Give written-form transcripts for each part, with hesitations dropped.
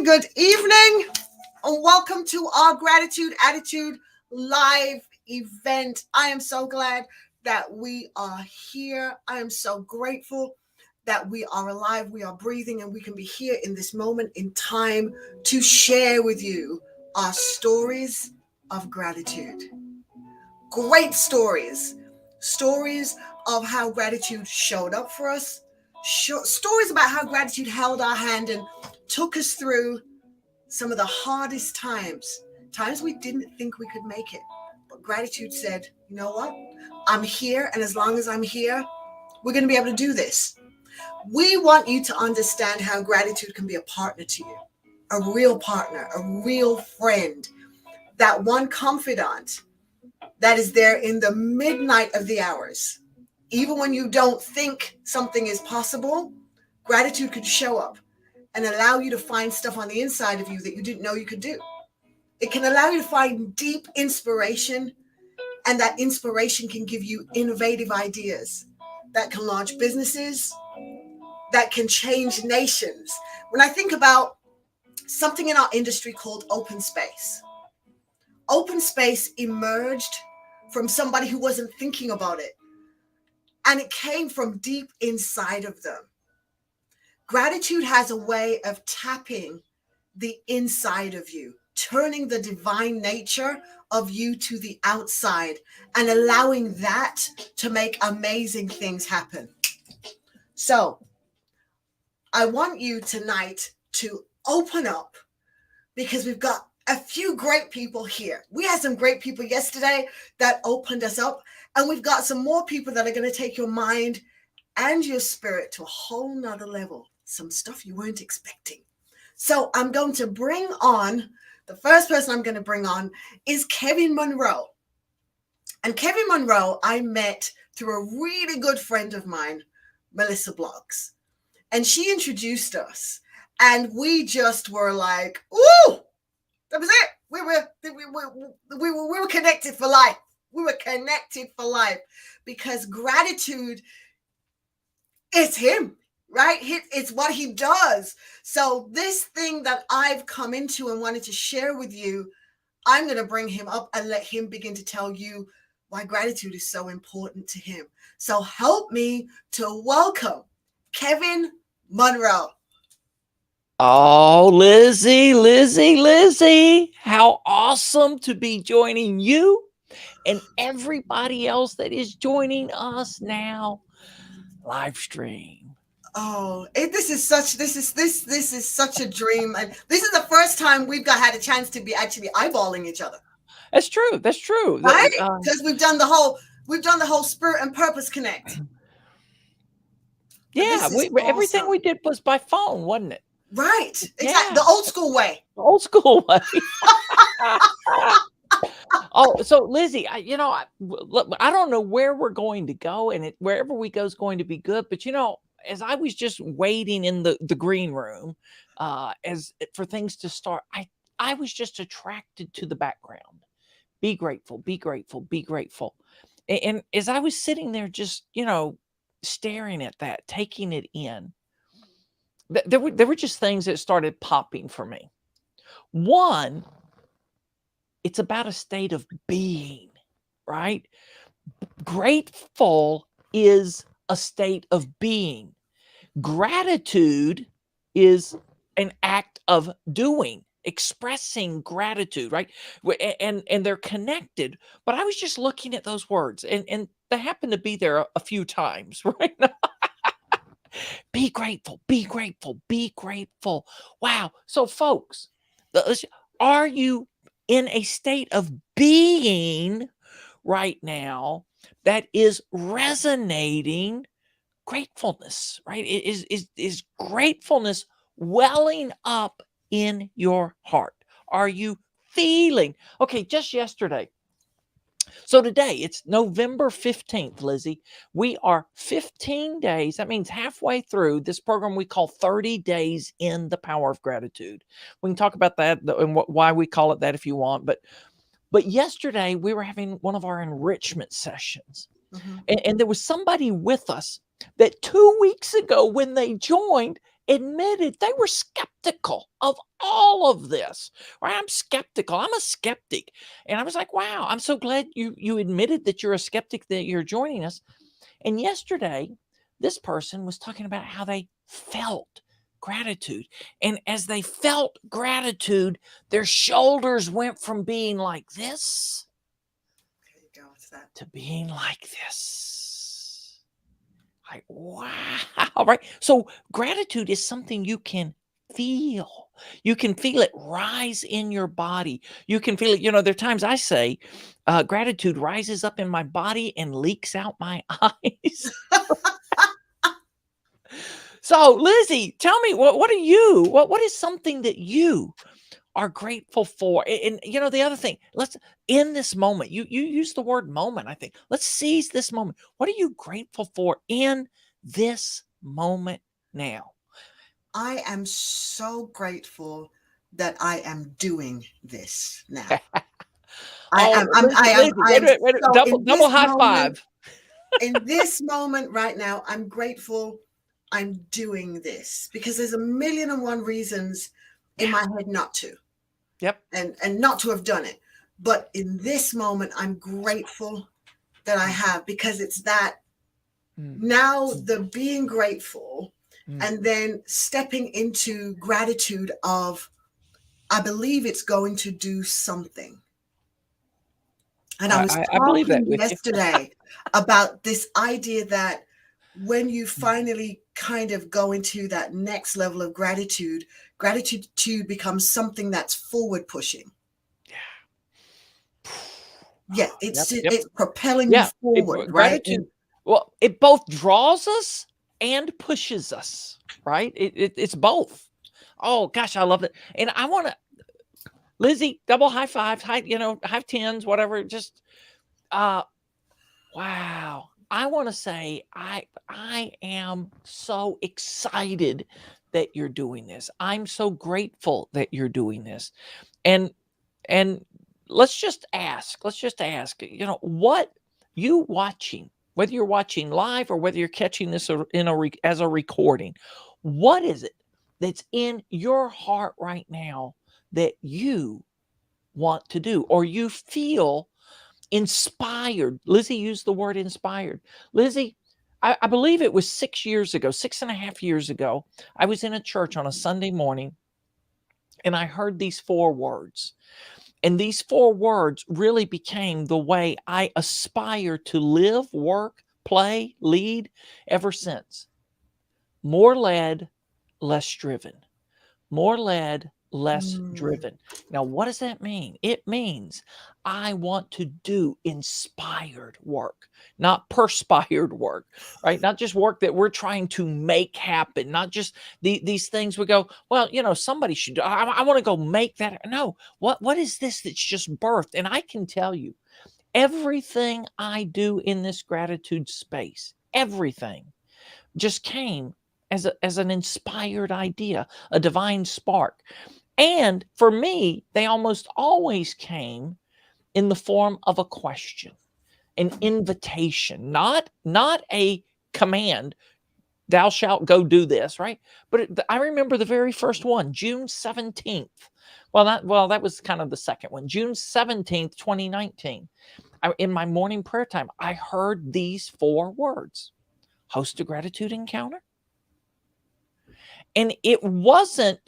Good evening, and welcome to our Gratitude Attitude live event. I am so glad that we are here. I am so grateful that we are alive, we are breathing, and we can be here in this moment in time to share with you our stories of gratitude. Great stories of how gratitude showed up for us, stories about how gratitude held our hand and took us through some of the hardest times we didn't think we could make it. But gratitude said, you know what? I'm here, and as long as I'm here, we're going to be able to do this. We want you to understand how gratitude can be a partner to you, a real partner, a real friend, that one confidant that is there in the midnight of the hours. Even when you don't think something is possible, gratitude could show up and allow you to find stuff on the inside of you that you didn't know you could do. It can allow you to find deep inspiration, and that inspiration can give you innovative ideas that can launch businesses, that can change nations. When I think about something in our industry called open space emerged from somebody who wasn't thinking about it, and it came from deep inside of them. Gratitude has a way of tapping the inside of you, turning the divine nature of you to the outside and allowing that to make amazing things happen. So I want you tonight to open up, because we've got a few great people here. We had some great people yesterday that opened us up, and we've got some more people that are going to take your mind and your spirit to a whole nother level. Some stuff you weren't expecting. So I'm going to bring on, the first person I'm going to bring on is Kevin Monroe. And Kevin Monroe, I met through a really good friend of mine, Melissa Bloggs. And she introduced us. And we just were like, ooh, that was it. We were connected for life. We were connected for life because gratitude is him, right? It's what he does. So this thing that I've come into and wanted to share with you, I'm going to bring him up and let him begin to tell you why gratitude is so important to him. So help me to welcome Kevin Monroe. Oh, Lizzie, how awesome to be joining you and everybody else that is joining us now live stream. Oh, this is such a dream, and this is the first time we've had a chance to be actually eyeballing each other, That's true. That's true. right? Because we've done the whole spirit and purpose connect. Yeah, everything awesome. we did was by phone, wasn't it? Right, exactly. Yeah. The old school way. Old school way. Oh, so Lizzie, I don't know where we're going to go, and wherever we go is going to be good. But as I was just waiting in the green room, as for things to start, I was just attracted to the background. Be grateful, be grateful, be grateful. And as I was sitting there, just staring at that, taking it in, there were just things that started popping for me. One, it's about a state of being, right? Grateful is a state of being. Gratitude is an act of doing, expressing gratitude, right? And they're connected. But I was just looking at those words, and they happen to be there a few times, right? Be grateful, be grateful, be grateful. Wow. So, folks, are you in a state of being right now that is resonating gratefulness, right? Is gratefulness welling up in your heart? Are you feeling? Okay, just yesterday. So today it's November 15th, Lizzie. We are 15 days. That means halfway through this program we call 30 Days in the Power of Gratitude. We can talk about that and why we call it that if you want. But yesterday we were having one of our enrichment sessions. Mm-hmm. And there was somebody with us that 2 weeks ago when they joined admitted they were skeptical of all of this, right? I'm skeptical. I'm a skeptic. And I was like, wow, I'm so glad you admitted that you're a skeptic, that you're joining us. And yesterday, this person was talking about how they felt gratitude. And as they felt gratitude, their shoulders went from being like this to being like this. Like, wow, right? So gratitude is something you can feel. You can feel it rise in your body. You can feel it. There are times I say gratitude rises up in my body and leaks out my eyes. So, Lizzie, tell me, what is something that you are grateful for? And the other thing, let's in this moment, you use the word moment. I think let's seize this moment. What are you grateful for in this moment now? I am so grateful that I am doing this now. Double high five. In this moment right now, I'm grateful I'm doing this because there's a million and one reasons in my head not to. Yep. And not to have done it. But in this moment, I'm grateful that I have, because it's that now the being grateful and then stepping into gratitude of, I believe it's going to do something. And I was talking yesterday about this idea that when you finally kind of go into that next level of gratitude becomes something that's forward pushing. Yeah, it's propelling you forward, right? Gratitude. Well, it both draws us and pushes us, right? It's both. Oh gosh, I love it. And I want to, Lizzie, double high fives, high tens, whatever. Just wow. I want to say I am so excited that you're doing this. I'm so grateful that you're doing this. And let's just ask, what you watching, whether you're watching live or whether you're catching this as a recording, what is it that's in your heart right now that you want to do, or you feel inspired? Lizzie used the word inspired. Lizzie, I believe it was 6 years ago, 6.5 years ago, I was in a church on a Sunday morning and I heard these 4 words. And these 4 words really became the way I aspire to live, work, play, lead ever since. More led, less driven. More led, less driven. Now, what does that mean? It means I want to do inspired work, not perspired work, right? Not just work that we're trying to make happen, not just these things we go, well, somebody should, I want to go make that. No, what is this that's just birthed? And I can tell you, everything I do in this gratitude space, everything just came as an inspired idea, a divine spark. And for me, they almost always came in the form of a question, an invitation, not a command, thou shalt go do this, right? But I remember the very first one, June 17th. That was kind of the second one, June 17th, 2019. In my morning prayer time, I heard these 4 words: host a gratitude encounter. And it wasn't,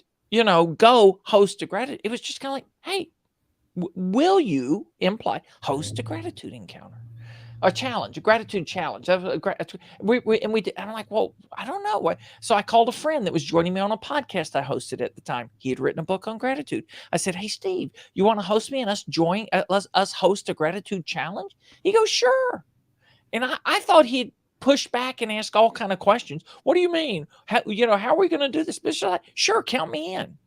go host a gratitude. It was just kind of like, hey, will you host a gratitude encounter, a challenge, a gratitude challenge? And I'm like, well, I don't know. So I called a friend that was joining me on a podcast I hosted at the time. He had written a book on gratitude. I said, hey, Steve, you want to host me and us host a gratitude challenge? He goes, sure. And I thought he'd push back and ask all kind of questions. What do you mean? How are we going to do this? But like, sure, count me in.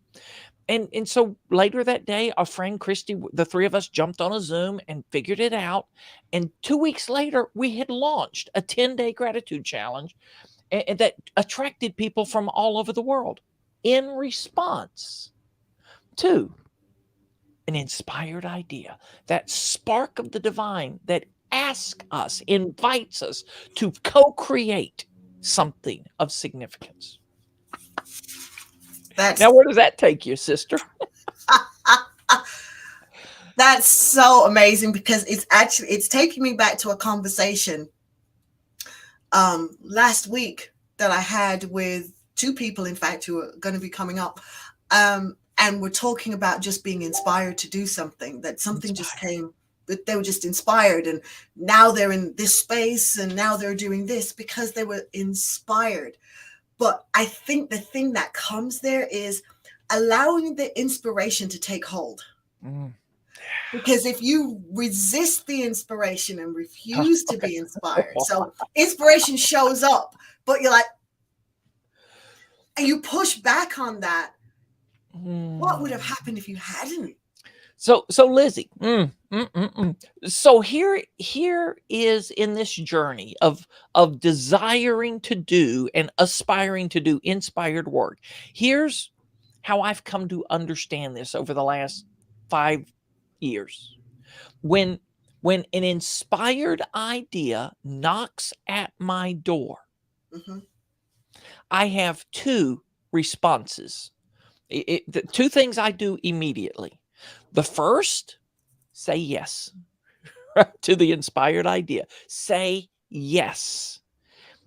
And so later that day, our friend Christy, the 3 of us jumped on a Zoom and figured it out. And 2 weeks later, we had launched a 10-day gratitude challenge that attracted people from all over the world in response to an inspired idea, that spark of the divine that invites us to co-create something of significance. Now, where does that take you, sister? That's so amazing, because it's taking me back to a conversation last week that I had with 2 people, in fact, who are going to be coming up. And we're talking about just being inspired to do something, that something just came, that they were just inspired, and now they're in this space and now they're doing this because they were inspired. But I think the thing that comes there is allowing the inspiration to take hold. Because if you resist the inspiration and refuse to be inspired, so inspiration shows up, but you're like, and you push back on that, what would have happened if you hadn't? So Lizzie, so here is, in this journey of desiring to do and aspiring to do inspired work, here's how I've come to understand this over the last 5 years. When an inspired idea knocks at my door, I have 2 responses. The 2 things I do immediately. The first, say yes to the inspired idea. Say yes.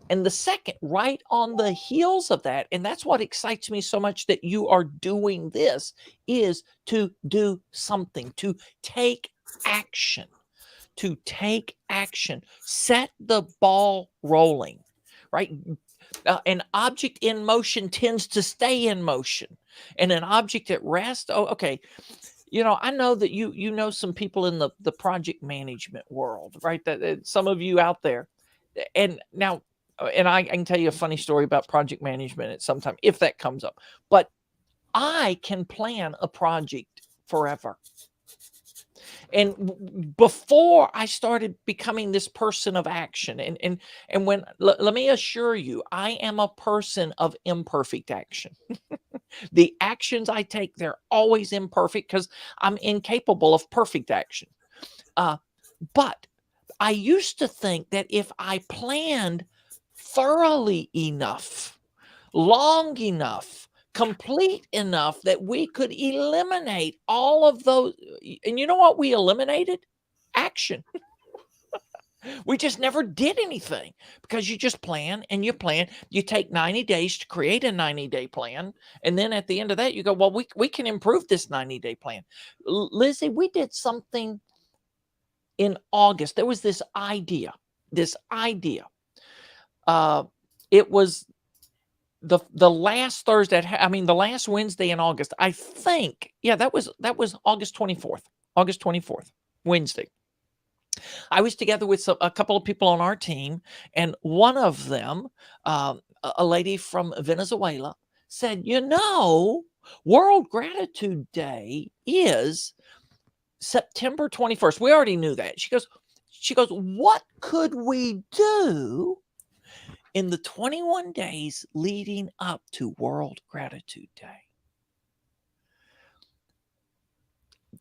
And the second, right on the heels of that, and that's what excites me so much that you are doing this, is to do something, to take action, set the ball rolling, right? An object in motion tends to stay in motion, and an object at rest. Oh, okay. I know that you know some people in the project management world, right? That some of you out there, and now, and I can tell you a funny story about project management at some time if that comes up. But I can plan a project forever, And before I started becoming this person of action, and when let me assure you, I am a person of imperfect action. The actions I take, they're always imperfect because I'm incapable of perfect action. But I used to think that if I planned thoroughly enough, long enough, complete enough, that we could eliminate all of those. And you know what we eliminated? Action. We just never did anything because you just plan and you plan. You take 90 days to create a 90-day plan. And then at the end of that, you go, well, we can improve this 90-day plan. Lizzie, we did something in August. There was this idea. It was the last Thursday, the last Wednesday in August, I think. Yeah, that was August 24th, Wednesday. I was together with a couple of people on our team, and one of them, a lady from Venezuela, said, World Gratitude Day is September 21st. We already knew that. She goes, what could we do in the 21 days leading up to World Gratitude Day?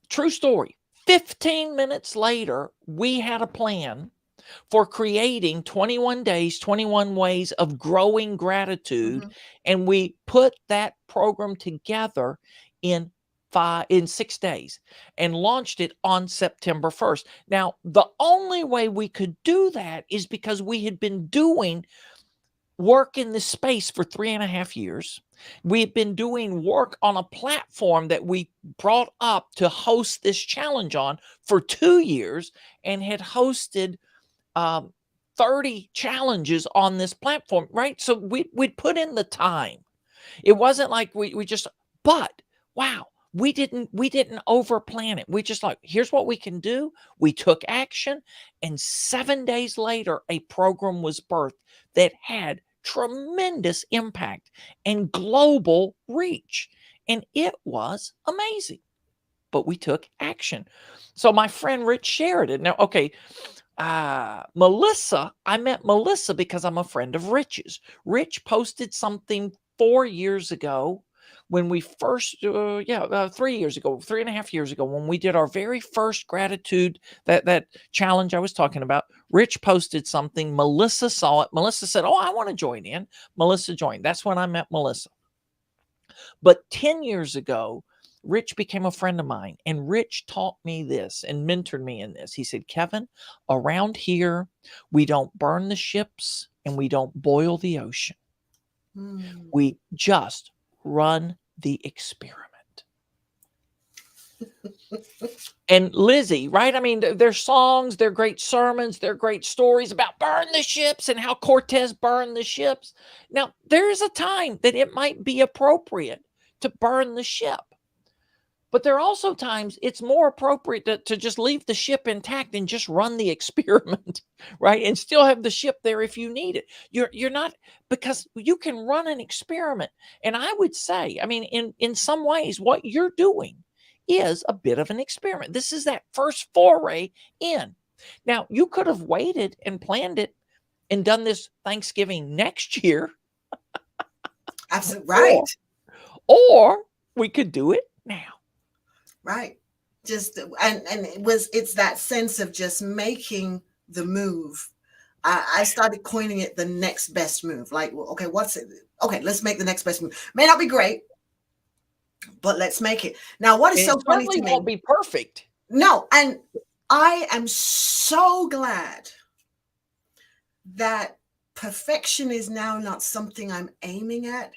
True story. 15 minutes later, we had a plan for creating 21 days, 21 ways of growing gratitude. Mhm. And we put that program together in 6 days and launched it on September 1st. Now, the only way we could do that is because we had been doing work in this space for 3.5 years. We've been doing work on a platform that we brought up to host this challenge on for 2 years, and had hosted 30 challenges on this platform, right? So we'd put in the time. It wasn't like we just, but wow, we didn't over plan it. We just like, here's what we can do. We took action, and 7 days later, a program was birthed that had tremendous impact and global reach. And it was amazing. But we took action. So my friend Rich Sheridan, now, okay, Melissa, I met Melissa because I'm a friend of Rich's. Rich posted something 4 years ago when we first, 3 years ago, 3.5 years ago, when we did our very first gratitude, that challenge I was talking about. Rich posted something. Melissa saw it. Melissa said, oh, I want to join in. Melissa joined. That's when I met Melissa. But 10 years ago, Rich became a friend of mine, and Rich taught me this and mentored me in this. He said, Kevin, around here, we don't burn the ships and we don't boil the ocean. We just run the experiment. And Lizzie, right? I mean, their songs, they're great sermons, they're great stories about burn the ships and how Cortez burned the ships. Now, there is a time that it might be appropriate to burn the ship. But there are also times it's more appropriate to just leave the ship intact and just run the experiment, right? And still have the ship there if you need it. You're not, because you can run an experiment. And I would say, I mean, in some ways, what you're doing is a bit of an experiment. This is that first foray in. Now, you could have waited and planned it and done this Thanksgiving next year. Absolutely right. Or we could do it now. Right. Just and it's that sense of just making the move. I started coining it the next best move. Like, well, okay, what's it? Okay, let's make the next best move. May not be great, but let's make it. Now, what is so funny to me? Won't be perfect. No, and I am so glad that perfection is now not something I'm aiming at,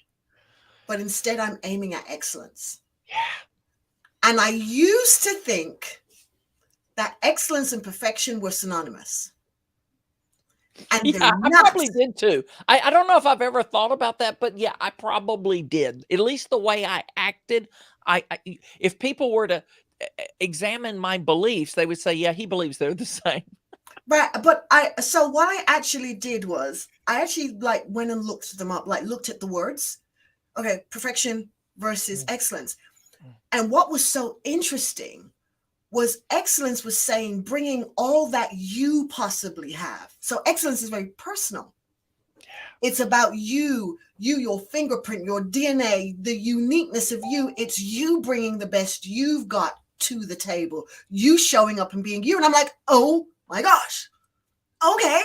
but instead I'm aiming at excellence. Yeah. And I used to think that excellence and perfection were synonymous. And yeah, I probably did too. I don't know if I've ever thought about that, but yeah, I probably did. At least the way I acted. If people were to examine my beliefs, they would say, yeah, he believes they're the same. Right. But so what I actually did was I actually went and looked them up, looked at the words. Okay, perfection versus excellence. And what was so interesting was excellence was saying bringing all that you possibly have. So excellence is very personal. It's about you, your fingerprint, your DNA, the uniqueness of you. It's you bringing the best you've got to the table, you showing up and being you. And I'm like, oh my gosh, okay.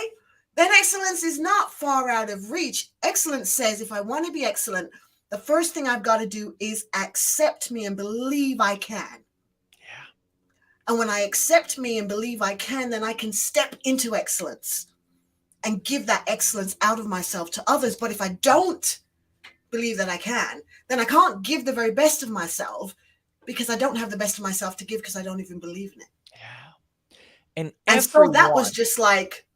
Then excellence is not far out of reach. Excellence says, if I want to be excellent, the first thing I've got to do is accept me and believe I can. Yeah. And when I accept me and believe I can, then I can step into excellence and give that excellence out of myself to others. But if I don't believe that I can, then I can't give the very best of myself, because I don't have the best of myself to give, because I don't even believe in it. Yeah. And so that was just like,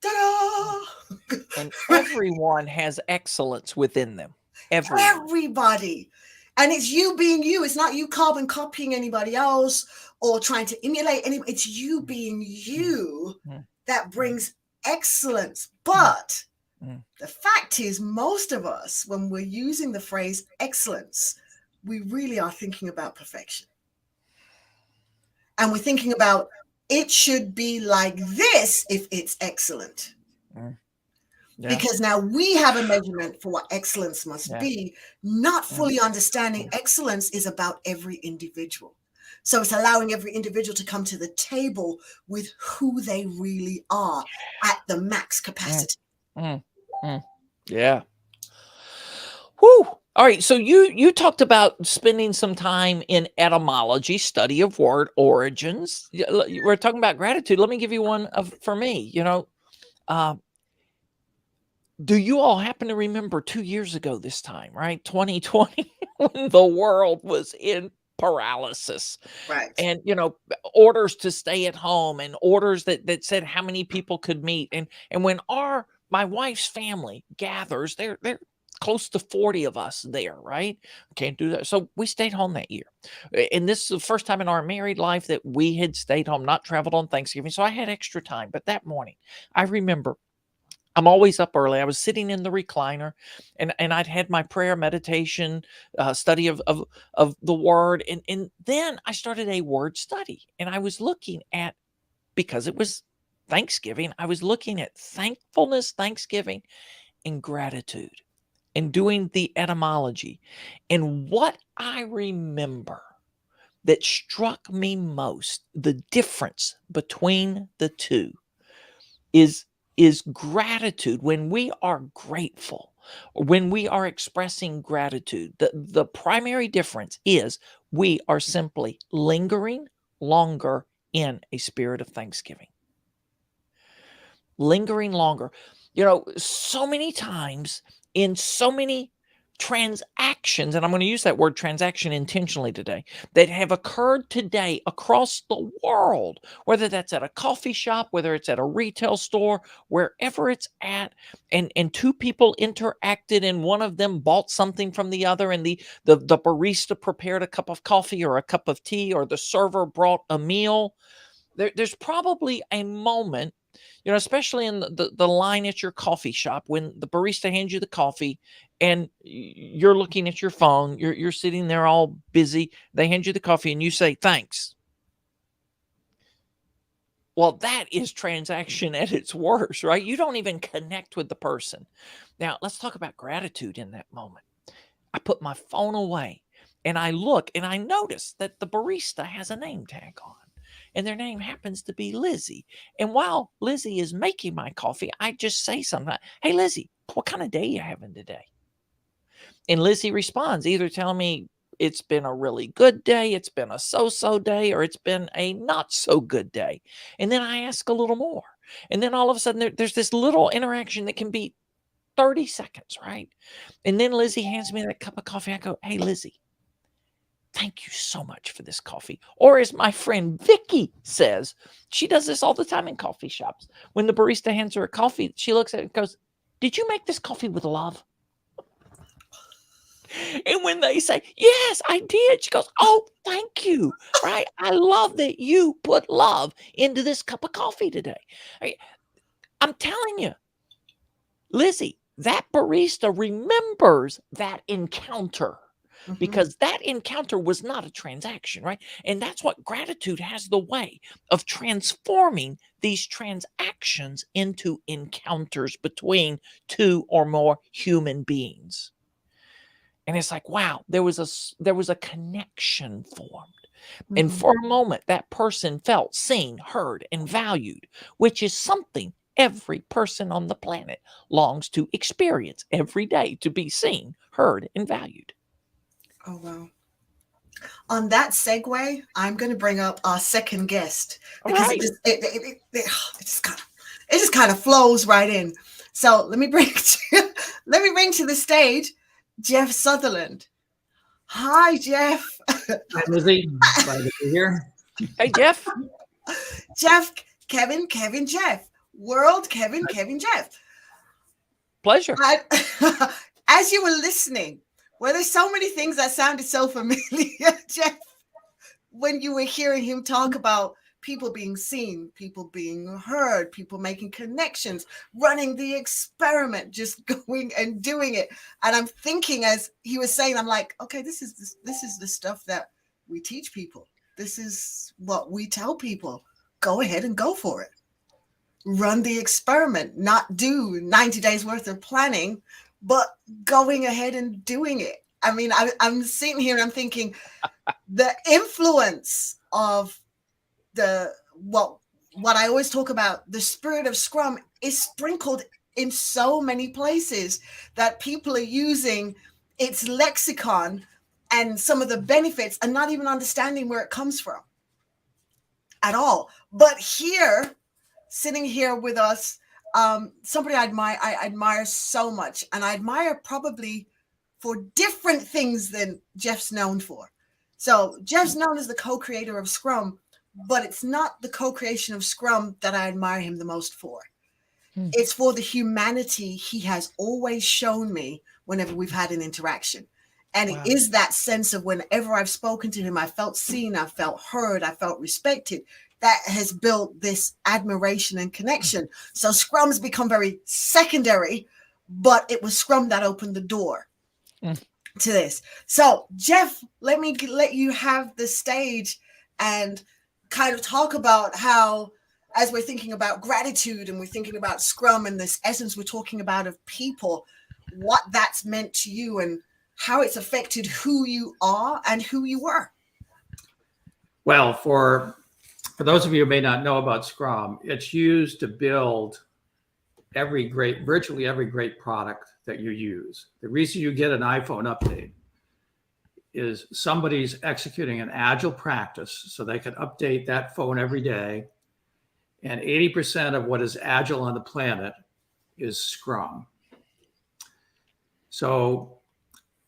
ta-da! And everyone has excellence within them. Everybody. And it's you being you. It's not you carbon copying anybody else or trying to emulate anybody. It's you being you that brings excellence. But the fact is, most of us, when we're using the phrase excellence, we really are thinking about perfection. And we're thinking about, it should be like this if it's excellent. Yeah. Because now we have a measurement for what excellence must be, not fully understanding excellence is about every individual. So it's allowing every individual to come to the table with who they really are at the max capacity. Yeah. Whew. All right. So you talked about spending some time in etymology, study of word origins. We're talking about gratitude. Let me give you one for me. Do you all happen to remember 2 years ago this time, right? 2020, when the world was in paralysis. Right. And, orders to stay at home and orders that said how many people could meet. And when my wife's family gathers, they're close to 40 of us there, right? Can't do that. So we stayed home that year. And this is the first time in our married life that we had stayed home, not traveled on Thanksgiving. So I had extra time. But that morning, I remember, I'm always up early. I was sitting in the recliner, and I'd had my prayer, meditation, study of the word. And then I started a word study, and I was looking at, because it was Thanksgiving, I was looking at thankfulness, thanksgiving, and gratitude, and doing the etymology. And what I remember that struck me most, the difference between the two is gratitude. When we are grateful, or when we are expressing gratitude, the primary difference is we are simply lingering longer in a spirit of thanksgiving. Lingering longer. So many times in so many transactions, and I'm going to use that word transaction intentionally today, that have occurred today across the world, whether that's at a coffee shop, whether it's at a retail store, wherever it's at, and two people interacted, and one of them bought something from the other, and the barista prepared a cup of coffee or a cup of tea, or the server brought a meal. There's probably a moment, especially in the line at your coffee shop, when the barista hands you the coffee and you're looking at your phone, you're sitting there all busy. They hand you the coffee and you say, thanks. Well, that is transaction at its worst, right? You don't even connect with the person. Now, let's talk about gratitude in that moment. I put my phone away and I look and I notice that the barista has a name tag on. And their name happens to be Lizzie. And while Lizzie is making my coffee, I just say something. Hey, Lizzie, what kind of day you having today? And Lizzie responds, either telling me it's been a really good day, it's been a so-so day, or it's been a not so good day. And then I ask a little more. And then all of a sudden there's this little interaction that can be 30 seconds, right? And then Lizzie hands me that cup of coffee. I go, hey, Lizzie, thank you so much for this coffee. Or as my friend Vicky says, she does this all the time in coffee shops. When the barista hands her a coffee, she looks at it and goes, did you make this coffee with love? And when they say, yes, I did, she goes, oh, thank you. Right? I love that you put love into this cup of coffee today. I'm telling you, Lizzie, that barista remembers that encounter. because that encounter was not a transaction, right? And that's what gratitude has the way of transforming these transactions into encounters between two or more human beings. And it's like, wow, there was a connection formed. And Mhm. for a moment, that person felt seen, heard, and valued, which is something every person on the planet longs to experience every day, to be seen, heard, and valued. Oh, wow. On that segue, I'm going to bring up our second guest All because right. it just kind of flows right in. So let me bring to the stage Jeff Sutherland. Hi, Jeff. Hi, Lizzie. Glad to be here. Hey, Jeff. Jeff, Kevin, Jeff. World, Kevin, Jeff. Pleasure. As you were listening, well, there's so many things that sounded so familiar, Jeff, when you were hearing him talk about people being seen, people being heard, people making connections, running the experiment, just going and doing it. And I'm thinking, as he was saying, I'm like, okay, this is the stuff that we teach people. This is what we tell people. Go ahead and go for it. Run the experiment, not do 90 days worth of planning, but going ahead and doing it. I mean, I'm sitting here and I'm thinking the influence of what I always talk about, the spirit of Scrum, is sprinkled in so many places that people are using its lexicon and some of the benefits and not even understanding where it comes from at all. But here, sitting here with us, somebody I admire so much, and I admire probably for different things than Jeff's known for. So Jeff's known as the co-creator of Scrum, but it's not the co-creation of Scrum that I admire him the most for. It's for the humanity he has always shown me whenever we've had an interaction. And It is that sense of whenever I've spoken to him, I felt seen, I felt heard, I felt respected. That has built this admiration and connection. So Scrum's become very secondary, but it was Scrum that opened the door to this. So Jeff, let you have the stage and kind of talk about how, as we're thinking about gratitude and we're thinking about Scrum and this essence we're talking about of people, what that's meant to you and how it's affected who you are and who you were. Well, for those of you who may not know about Scrum, it's used to build virtually every great product that you use. The reason you get an iPhone update is somebody's executing an agile practice so they can update that phone every day. And 80% of what is agile on the planet is Scrum. So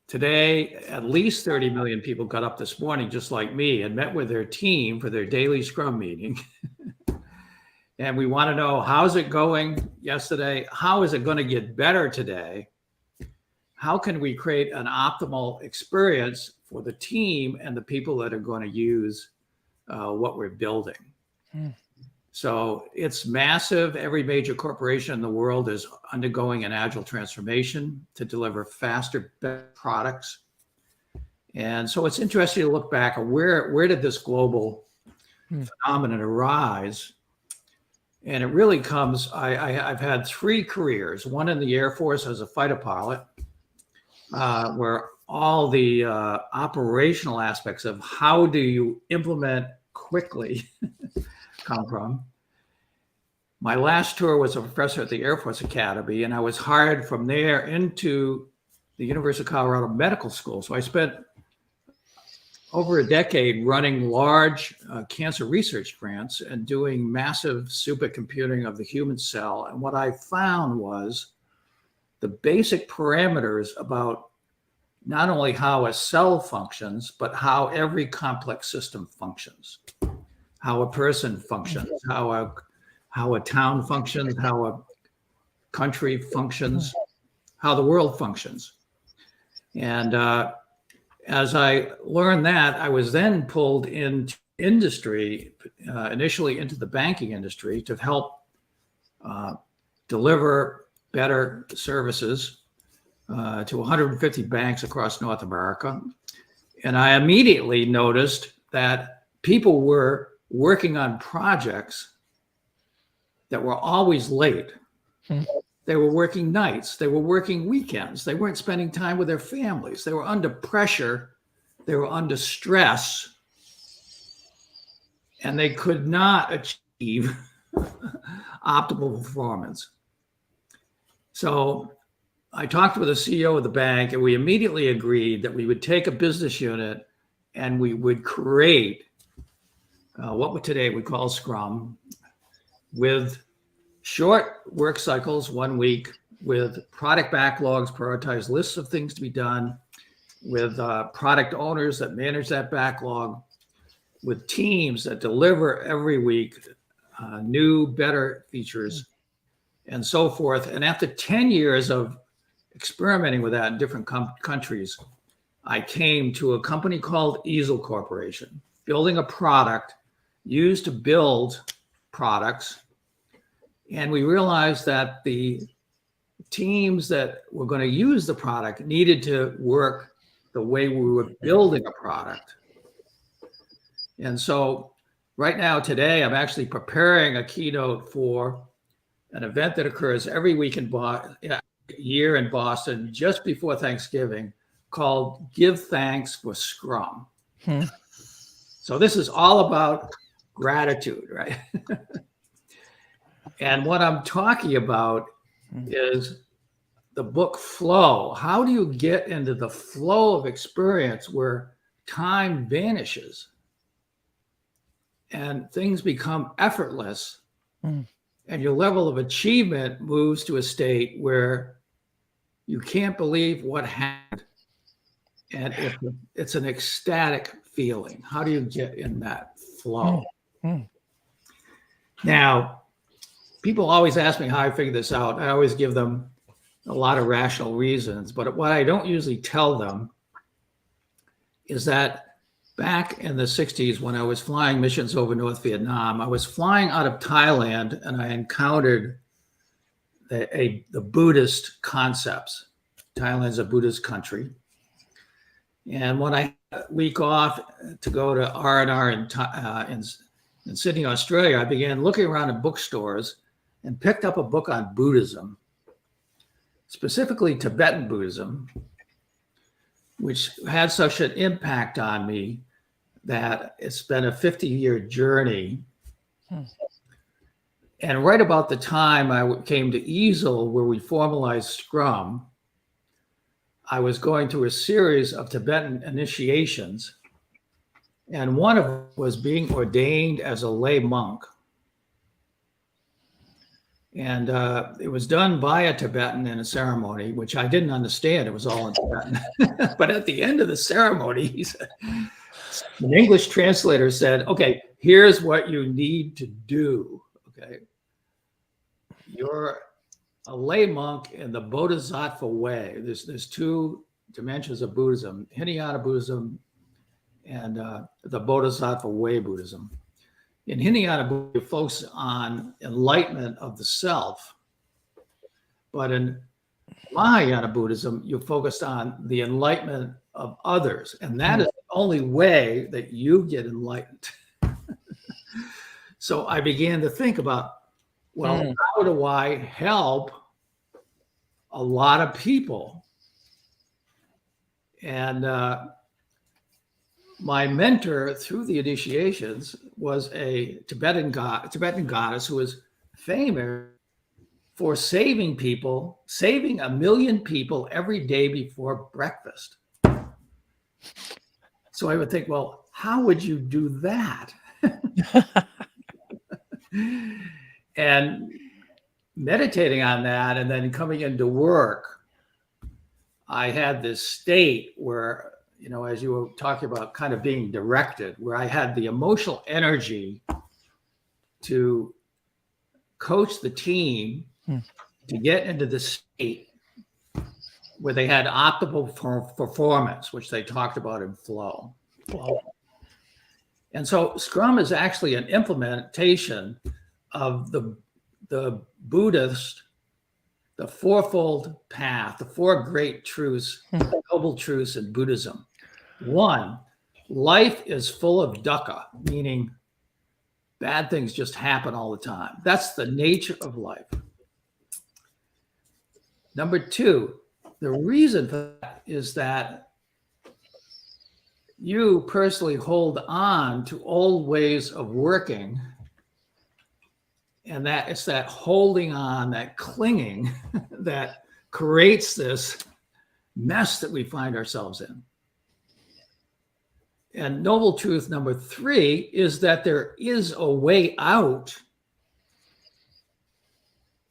today, at least 30 million people got up this morning, just like me, and met with their team for their daily Scrum meeting. And we want to know, how's it going yesterday? How is it going to get better today? How can we create an optimal experience for the team and the people that are going to use what we're building? So it's massive. Every major corporation in the world is undergoing an agile transformation to deliver faster, better products. And so it's interesting to look back at where did this global phenomenon arise? And it really comes, I've had 3 careers, one in the Air Force as a fighter pilot, where all the operational aspects of how do you implement quickly come from. My last tour was a professor at the Air Force Academy, and I was hired from there into the University of Colorado Medical School. So I spent over a decade running large cancer research grants and doing massive supercomputing of the human cell. And what I found was the basic parameters about not only how a cell functions, but how every complex system functions, how a person functions, how a town functions, how a country functions, how the world functions. And as I learned that, I was then pulled into industry, initially into the banking industry, to help deliver better services to 150 banks across North America. And I immediately noticed that people were working on projects that were always late. Hmm. They were working nights. They were working weekends. They weren't spending time with their families. They were under pressure. They were under stress. And they could not achieve optimal performance. So I talked with the CEO of the bank, and we immediately agreed that we would take a business unit and we would create what today we call Scrum, with short work cycles, 1 week, with product backlogs, prioritized lists of things to be done, with product owners that manage that backlog, with teams that deliver every week new, better features, and so forth. And after 10 years of experimenting with that in different countries, I came to a company called Easel Corporation, building a product used to build products. And we realized that the teams that were going to use the product needed to work the way we were building a product. And so right now, today, I'm actually preparing a keynote for an event that occurs every week year in Boston, just before Thanksgiving, called Give Thanks for Scrum. Hmm. So this is all about gratitude, right? And what I'm talking about is the book Flow. How do you get into the flow of experience where time vanishes and things become effortless, and your level of achievement moves to a state where you can't believe what happened, and it's an ecstatic feeling? How do you get in that flow? Now, people always ask me how I figure this out. I always give them a lot of rational reasons, but what I don't usually tell them is that back in the 60s, when I was flying missions over North Vietnam, I was flying out of Thailand, and I encountered the Buddhist concepts. Thailand's a Buddhist country. And when I had a week off to go to R&R in Sydney, Australia, I began looking around in bookstores and picked up a book on Buddhism, specifically Tibetan Buddhism, which had such an impact on me that it's been a 50-year journey. And right about the time I came to Easel, where we formalized Scrum, I was going through a series of Tibetan initiations, and one of them was being ordained as a lay monk. And it was done by a Tibetan in a ceremony, which I didn't understand. It was all in Tibetan. But at the end of the ceremony, he said, an English translator said, okay, here's what you need to do. Okay. You're a lay monk in the Bodhisattva way. There's two dimensions of Buddhism, Hinayana Buddhism and the Bodhisattva way Buddhism. In Hinayana Buddhism, you focus on enlightenment of the self. But in Mahayana Buddhism, you focus on the enlightenment of others. And that is the only way that you get enlightened. So I began to think about, well, how do I help a lot of people? And my mentor through the initiations was a Tibetan goddess who was famous for saving 1 million people every day before breakfast. So I would think, well, how would you do that? And meditating on that and then coming into work, I had this state where, you know, as you were talking about kind of being directed, where I had the emotional energy to coach the team to get into the state where they had optimal performance, which they talked about in Flow. And so Scrum is actually an implementation of the Buddhist, the fourfold path, the four great truths, noble truths in Buddhism. One, life is full of dukkha, meaning bad things just happen all the time. That's the nature of life. Number two, the reason for that is that you personally hold on to old ways of working, and that it's that holding on, that clinging that creates this mess that we find ourselves in. And noble truth number three is that there is a way out.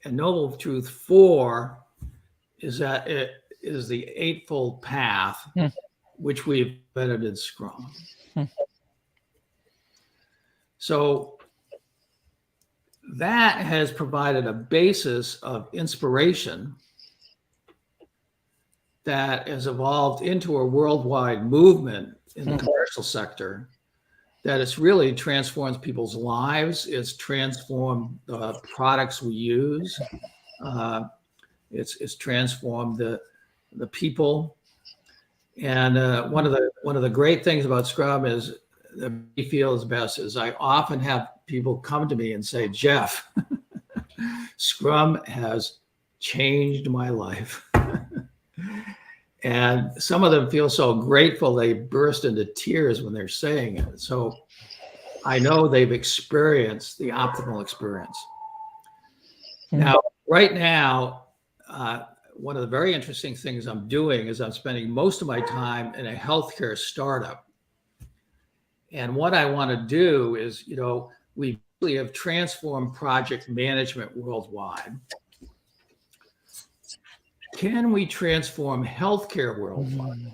And noble truth four is that it is the Eightfold Path, which we've embedded in Scrum. So that has provided a basis of inspiration that has evolved into a worldwide movement in the commercial sector, that it's really transformed people's lives. It's transformed the products we use. It's transformed the people. And one of the great things about Scrum is that we feel is best is I often have people come to me and say, Jeff, Scrum has changed my life. And some of them feel so grateful they burst into tears when they're saying it. So I know they've experienced the optimal experience. Now, right now, one of the very interesting things I'm doing is I'm spending most of my time in a healthcare startup. And what I want to do is, we really have transformed project management worldwide. Can we transform healthcare worldwide?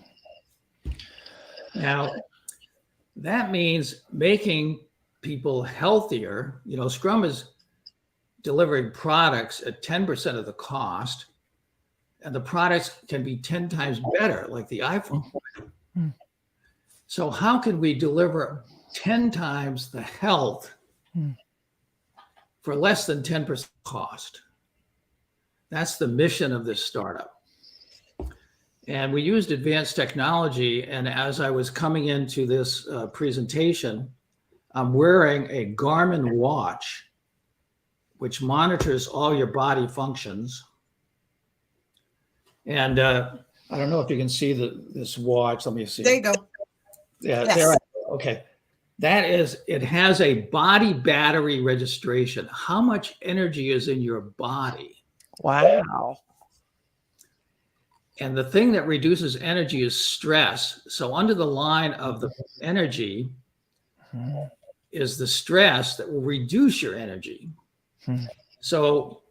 Now, that means making people healthier. Scrum is delivering products at 10% of the cost, and the products can be 10 times better, like the iPhone. So how can we deliver 10 times the health for less than 10% cost? That's the mission of this startup. And we used advanced technology. And as I was coming into this presentation, I'm wearing a Garmin watch, which monitors all your body functions. And I don't know if you can see this watch. Let me see. There you go. Yeah, Yes. there. Okay. It has a body battery registration. How much energy is in your body? Wow. And the thing that reduces energy is stress. So under the line of the energy is the stress that will reduce your energy. So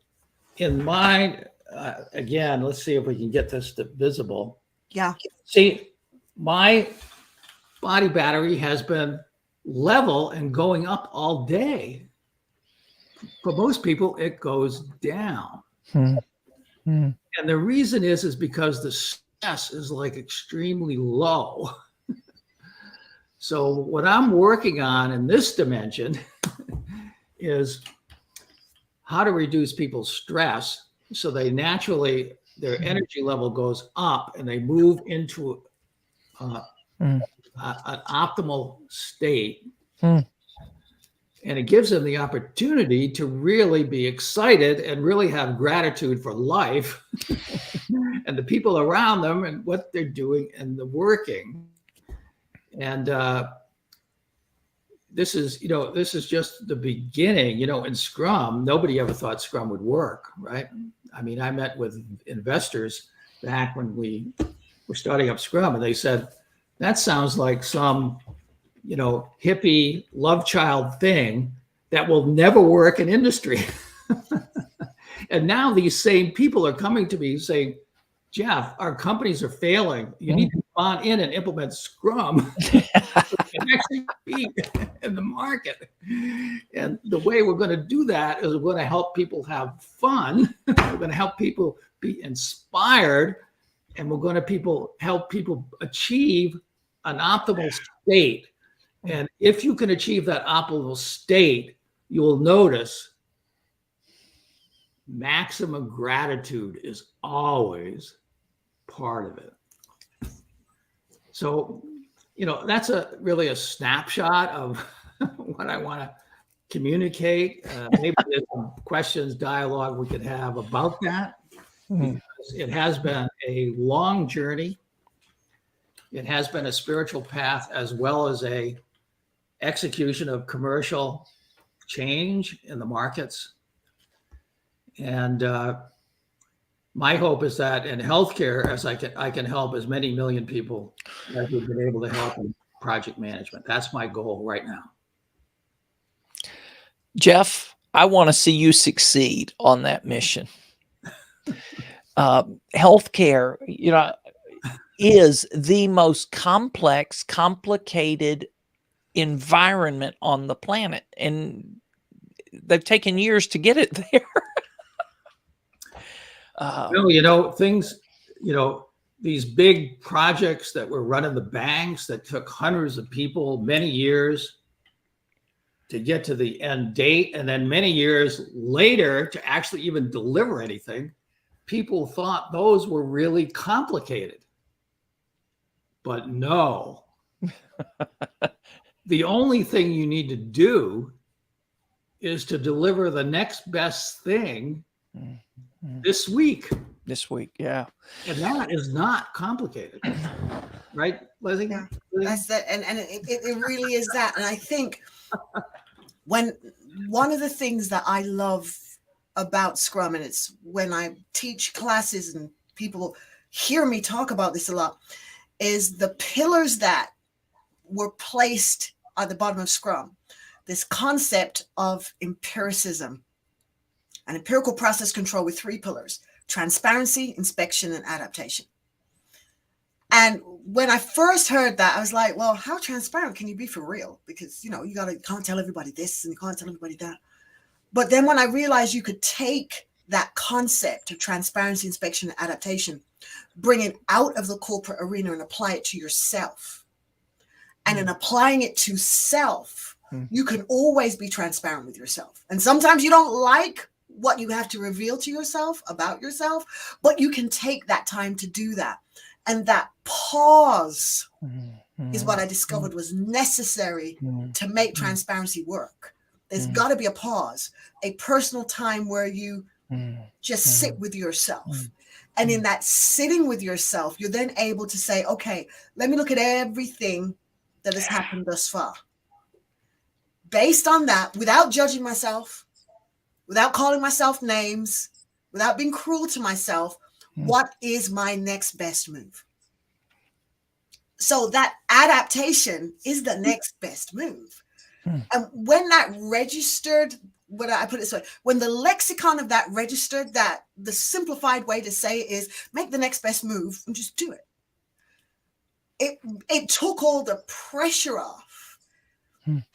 in mind, again, let's see if we can get this visible. Yeah. See, my body battery has been level and going up all day. For most people, it goes down. And the reason is because the stress is like extremely low. So what I'm working on in this dimension is how to reduce people's stress so they naturally, their energy level goes up and they move into an optimal state. And it gives them the opportunity to really be excited and really have gratitude for life and the people around them and what they're doing and the working. And this is just the beginning. In Scrum, nobody ever thought Scrum would work, right? I mean, I met with investors back when we were starting up Scrum, and they said, that sounds like some hippie love child thing that will never work in industry. And now these same people are coming to me saying, Jeff, our companies are failing. You need to come on in and implement Scrum so can actually be in the market. And the way we're going to do that is we're going to help people have fun. We're going to help people be inspired. And we're going to help people achieve an optimal state. And if you can achieve that optimal state, you will notice maximum gratitude is always part of it. So that's really a snapshot of what I want to communicate. Maybe there's some questions, dialogue we could have about that. Because it has been a long journey. It has been a spiritual path as well as a execution of commercial change in the markets. And my hope is that in healthcare, as I can help as many million people as we've been able to help in project management. That's my goal right now. Jeff, I want to see you succeed on that mission. Healthcare, is the most complex, complicated environment on the planet, and they've taken years to get it there. Things, these big projects that were run in the banks that took hundreds of people, many years to get to the end date, and then many years later to actually even deliver anything, people thought those were really complicated. But no, the only thing you need to do is to deliver the next best thing this week. This week, yeah. And that is not complicated. Right, Leslie? Yeah, that's that. And it really is that. And I think one of the things that I love about Scrum, and it's when I teach classes and people hear me talk about this a lot, is the pillars that were placed at the bottom of Scrum. This concept of empiricism, an empirical process control with 3 pillars: transparency, inspection, and adaptation. And when I first heard that, I was like, well, how transparent can you be for real? Because, you can't tell everybody this and you can't tell everybody that. But then when I realized you could take that concept of transparency, inspection, and adaptation, bring it out of the corporate arena and apply it to yourself. And in applying it to self, you can always be transparent with yourself. And sometimes you don't like what you have to reveal to yourself about yourself, but you can take that time to do that. And that pause is what I discovered was necessary to make transparency work. There's got to be a pause, a personal time where you just sit with yourself. And in that sitting with yourself, you're then able to say, okay, let me look at everything that has happened thus far. Based on that, without judging myself, without calling myself names, without being cruel to myself, what is my next best move? So that adaptation is the next best move. And when that registered, I put it this way, when the lexicon of that registered, that the simplified way to say it is make the next best move and just do it. It took all the pressure off.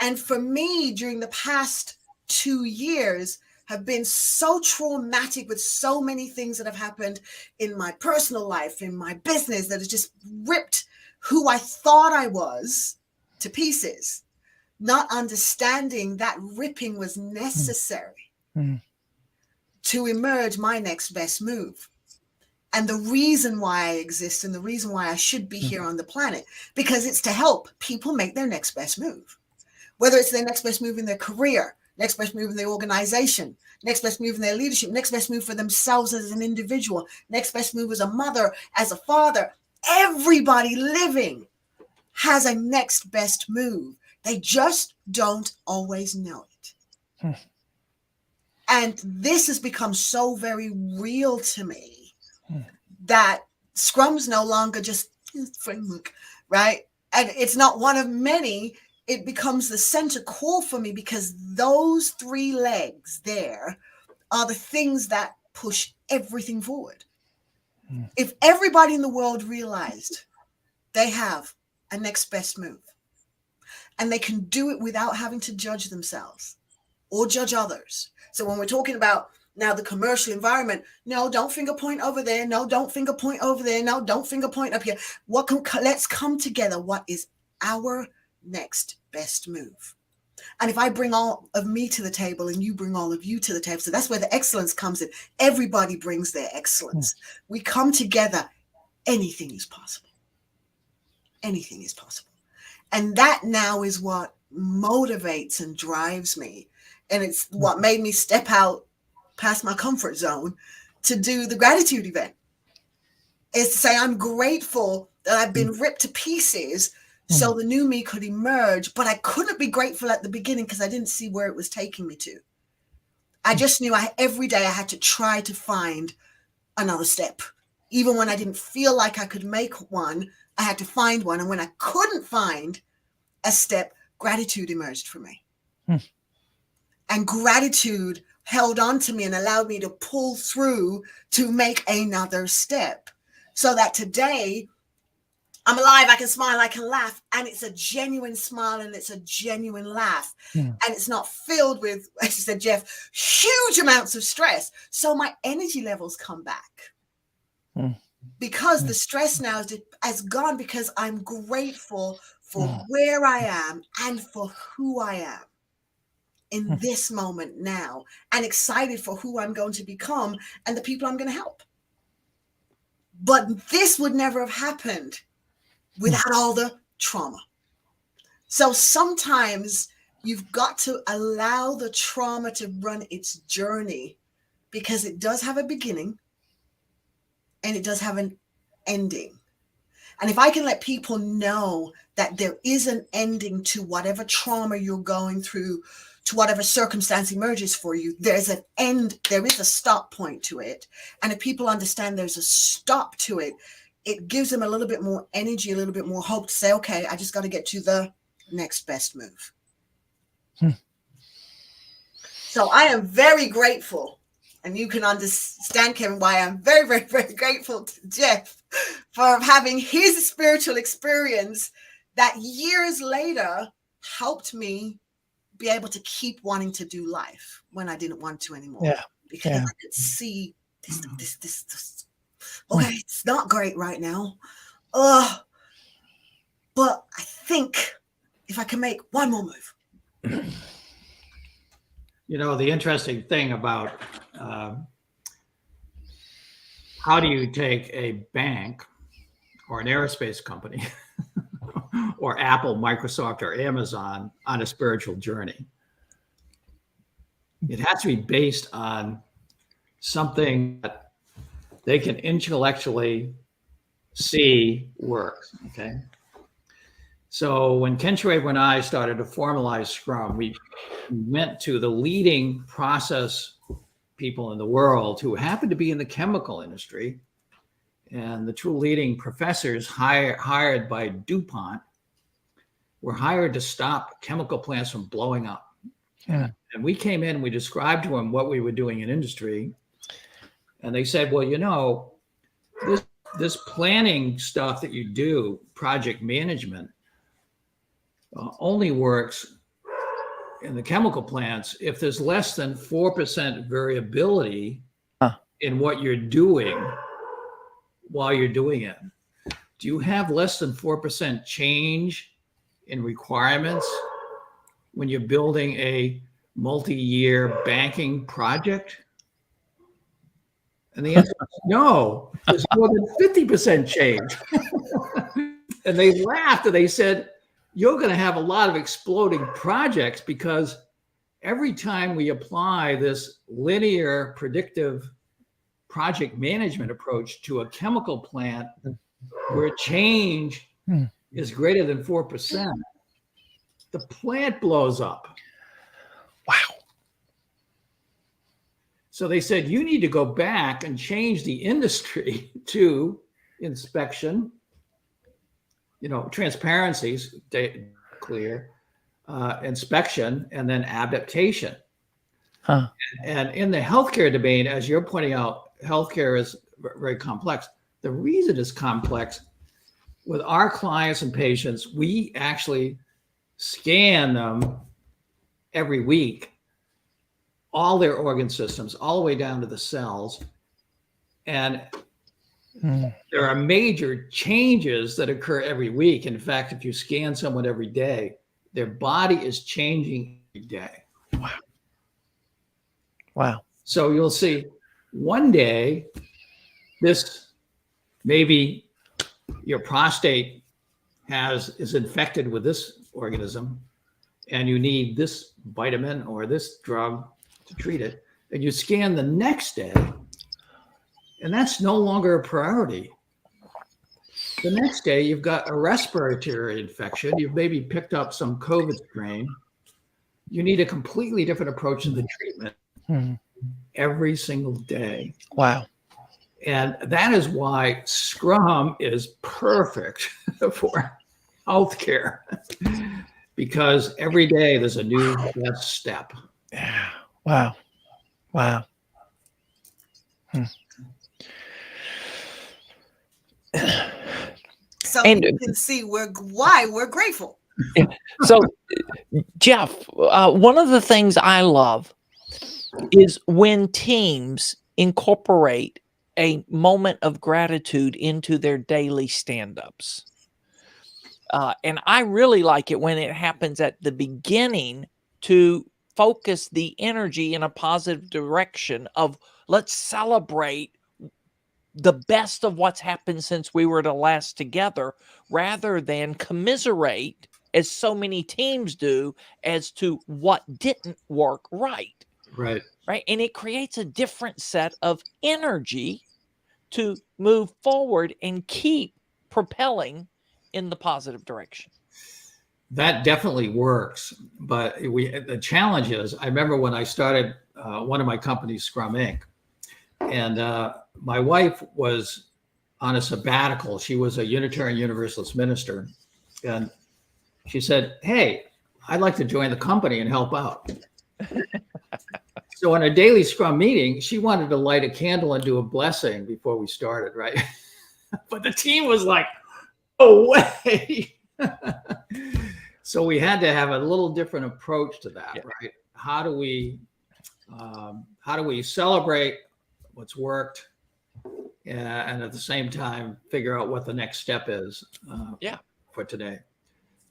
And for me, during the past 2 years, have been so traumatic with so many things that have happened in my personal life, in my business, that has just ripped who I thought I was to pieces. Not understanding that ripping was necessary to emerge my next best move. And the reason why I exist and the reason why I should be here on the planet, because it's to help people make their next best move. Whether it's their next best move in their career, next best move in their organization, next best move in their leadership, next best move for themselves as an individual, next best move as a mother, as a father. Everybody living has a next best move. They just don't always know it. And this has become so very real to me that Scrum's no longer just a framework, right? And it's not one of many. It becomes the center core for me because those 3 legs there are the things that push everything forward. If everybody in the world realized they have a next best move and they can do it without having to judge themselves or judge others. So when we're talking about now the commercial environment, no, don't finger point over there. No, don't finger point over there. No, don't finger point up here. Let's come together. What is our next best move? And if I bring all of me to the table and you bring all of you to the table, so that's where the excellence comes in. Everybody brings their excellence. We come together. Anything is possible. Anything is possible. And that now is what motivates and drives me. And it's what made me step out past my comfort zone to do the gratitude event, is to say I'm grateful that I've been ripped to pieces so the new me could emerge. But I couldn't be grateful at the beginning because I didn't see where it was taking me to. I just knew every day I had to try to find another step. Even when I didn't feel like I could make one, I had to find one. And when I couldn't find a step, gratitude emerged for me. And gratitude held on to me and allowed me to pull through to make another step. So that today I'm alive, I can smile, I can laugh. And it's a genuine smile and it's a genuine laugh. And it's not filled with, as you said, Jeff, huge amounts of stress. So my energy levels come back. Because the stress now has gone, because I'm grateful for where I am and for who I am in this moment now, and excited for who I'm going to become and the people I'm going to help. But this would never have happened without all the trauma. So sometimes you've got to allow the trauma to run its journey, because it does have a beginning and it does have an ending. And if I can let people know that there is an ending to whatever trauma you're going through, to whatever circumstance emerges for you, there's an end, there is a stop point to it. And if people understand there's a stop to it, it gives them a little bit more energy, a little bit more hope to say, okay, I just got to get to the next best move. So I am very grateful. And you can understand, Kevin, why I'm very, very, very grateful to Jeff for having his spiritual experience that years later helped me be able to keep wanting to do life when I didn't want to anymore. Because I could see this. Okay, it's not great right now. But I think if I can make one more move. You know, the interesting thing about how do you take a bank or an aerospace company or Apple, Microsoft, or Amazon on a spiritual journey? It has to be based on something that they can intellectually see works, okay? So when Ken Schwaber and I started to formalize Scrum, we went to the leading process people in the world who happened to be in the chemical industry, and the two leading professors hired by DuPont were hired to stop chemical plants from blowing up. And we came in and we described to them what we were doing in industry. And they said, well, you know, this planning stuff that you do, project management, only works in the chemical plants if there's less than 4% variability in what you're doing while you're doing it. Do you have less than 4% change in requirements when you're building a multi-year banking project? And the answer is no, there's more than 50% change. And they laughed and they said, you're going to have a lot of exploding projects, because every time we apply this linear predictive project management approach to a chemical plant where change is greater than 4%, the plant blows up. Wow. So they said, you need to go back and change the industry to inspection, you know, transparencies, clear, inspection, and then adaptation. And in the healthcare domain, as you're pointing out, healthcare is very complex. The reason it's complex, with our clients and patients, we actually scan them every week, all their organ systems, all the way down to the cells. And there are major changes that occur every week. In fact, if you scan someone every day, their body is changing every day. Wow. So you'll see one day, this maybe your prostate is infected with this organism, and you need this vitamin or this drug to treat it, and you scan the next day, and that's no longer a priority. The next day, you've got a respiratory infection. You've maybe picked up some COVID strain. You need a completely different approach to the treatment every single day. Wow. And that is why Scrum is perfect for healthcare, because every day there's a new best step. Yeah. Wow. Wow. So And- you can see why we're grateful. So, Jeff, one of the things I love is when teams incorporate a moment of gratitude into their daily stand-ups. And I really like it when it happens at the beginning to focus the energy in a positive direction of let's celebrate the best of what's happened since we were the last together, rather than commiserate, as so many teams do, as to what didn't work right. Right. Right. And it creates a different set of energy to move forward and keep propelling in the positive direction. That definitely works. But the challenge is, I remember when I started one of my companies, Scrum Inc., and my wife was on a sabbatical. She was a Unitarian Universalist minister. And she said, "Hey, I'd like to join the company and help out." So in a daily Scrum meeting, she wanted to light a candle and do a blessing before we started, right? But the team was like, "Oh, way." So we had to have a little different approach to that, right? How do we celebrate what's worked, and at the same time figure out what the next step is for today?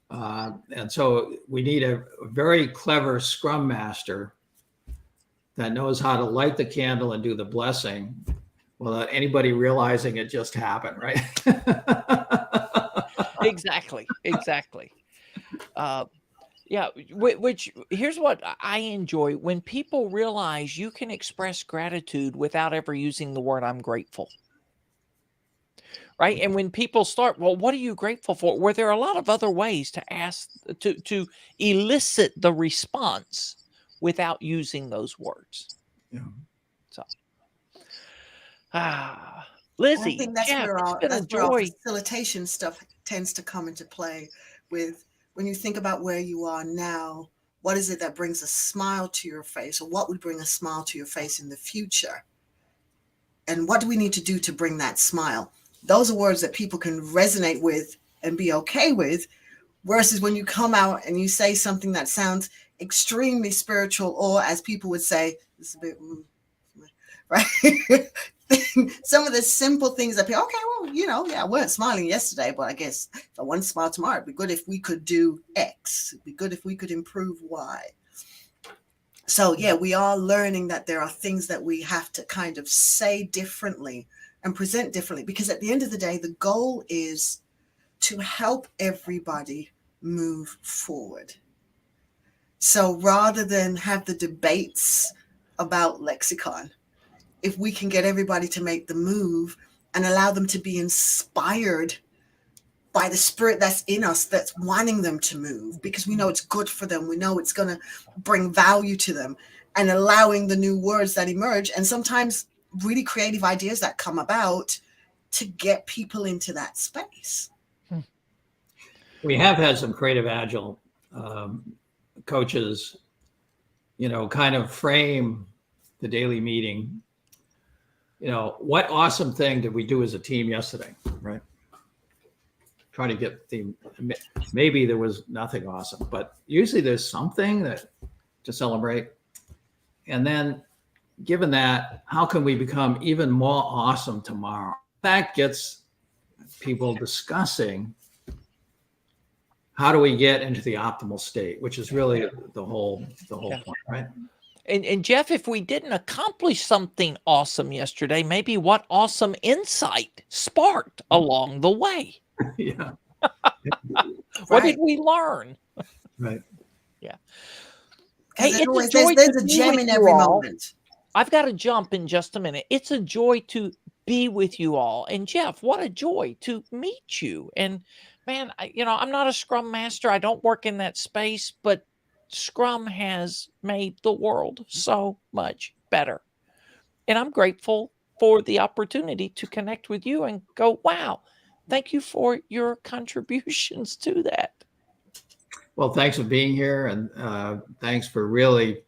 And so we need a very clever Scrum Master that knows how to light the candle and do the blessing without anybody realizing it just happened, right? Exactly. Yeah, which here's what I enjoy: when people realize you can express gratitude without ever using the word "I'm grateful." Right. And when people start, well, what are you grateful for? Where there are a lot of other ways to ask, to elicit the response without using those words. Yeah. So, Lizzie, I think that's Jeff, where it's our been a that's where our joy. facilitation stuff tends to come into play. With when you think about where you are now, what is it that brings a smile to your face, or what would bring a smile to your face in the future? And what do we need to do to bring that smile? Those are words that people can resonate with and be okay with, versus when you come out and you say something that sounds extremely spiritual, or as people would say, it's a bit right. Some of the simple things that people, okay, well, I weren't smiling yesterday, but I guess if I want to smile tomorrow, it'd be good if we could do X. It'd be good if we could improve Y. So yeah, we are learning that there are things that we have to kind of say differently and present differently, because at the end of the day, the goal is to help everybody move forward. So rather than have the debates about lexicon, if we can get everybody to make the move and allow them to be inspired by the spirit that's in us, that's wanting them to move, because we know it's good for them, we know it's going to bring value to them, and allowing the new words that emerge, and sometimes really creative ideas that come about to get people into that space. We have had some creative agile coaches, kind of frame the daily meeting. What awesome thing did we do as a team yesterday, right? Try to get the, maybe there was nothing awesome, but usually there's something to celebrate. And then given that, how can we become even more awesome tomorrow? That gets people discussing, how do we get into the optimal state, which is really the whole point, right? And Jeff, if we didn't accomplish something awesome yesterday, maybe what awesome insight sparked along the way? Yeah. What Right. did we learn? Right. Yeah. 'Cause Hey, it's a there's joy there's to a be gem with in you every all. moment. I've got to jump in just a minute. It's a joy to be with you all. And Jeff, what a joy to meet you. And man, I'm not a Scrum master. I don't work in that space, but Scrum has made the world so much better. And I'm grateful for the opportunity to connect with you and go, wow, thank you for your contributions to that. Well, thanks for being here, and thanks for really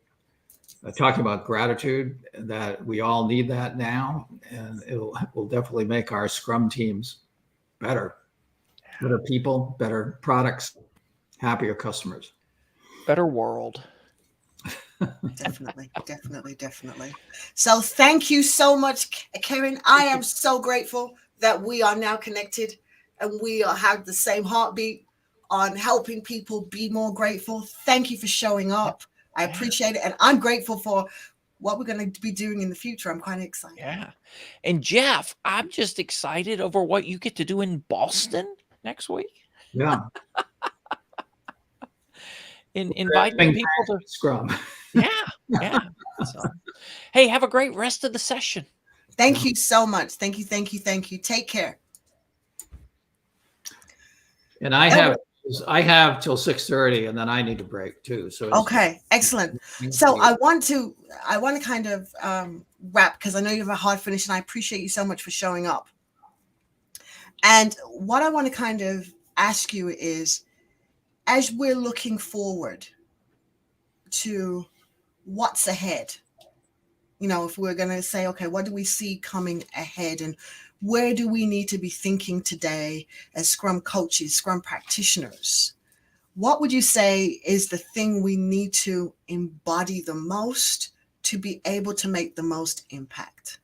talking about gratitude. That we all need that now, and will definitely make our Scrum teams better people, better products, happier customers. Better world. Definitely, definitely, definitely. So thank you so much, Karen. I am so grateful that we are now connected and we have the same heartbeat on helping people be more grateful. Thank you for showing up. I appreciate it. And I'm grateful for what we're going to be doing in the future. I'm quite excited. Yeah. And Jeff, I'm just excited over what you get to do in Boston next week. Yeah. In inviting people to Scrum. Yeah. Yeah. So, hey, have a great rest of the session. Thank you so much. Thank you. Thank you. Thank you. Take care. And I have till 6:30, and then I need to break too. So Okay, excellent. So I want to kind of wrap, because I know you have a hard finish, and I appreciate you so much for showing up. And what I want to kind of ask you is, as we're looking forward to what's ahead, if we're going to say, okay, what do we see coming ahead, and where do we need to be thinking today as Scrum coaches, Scrum practitioners? What would you say is the thing we need to embody the most to be able to make the most impact?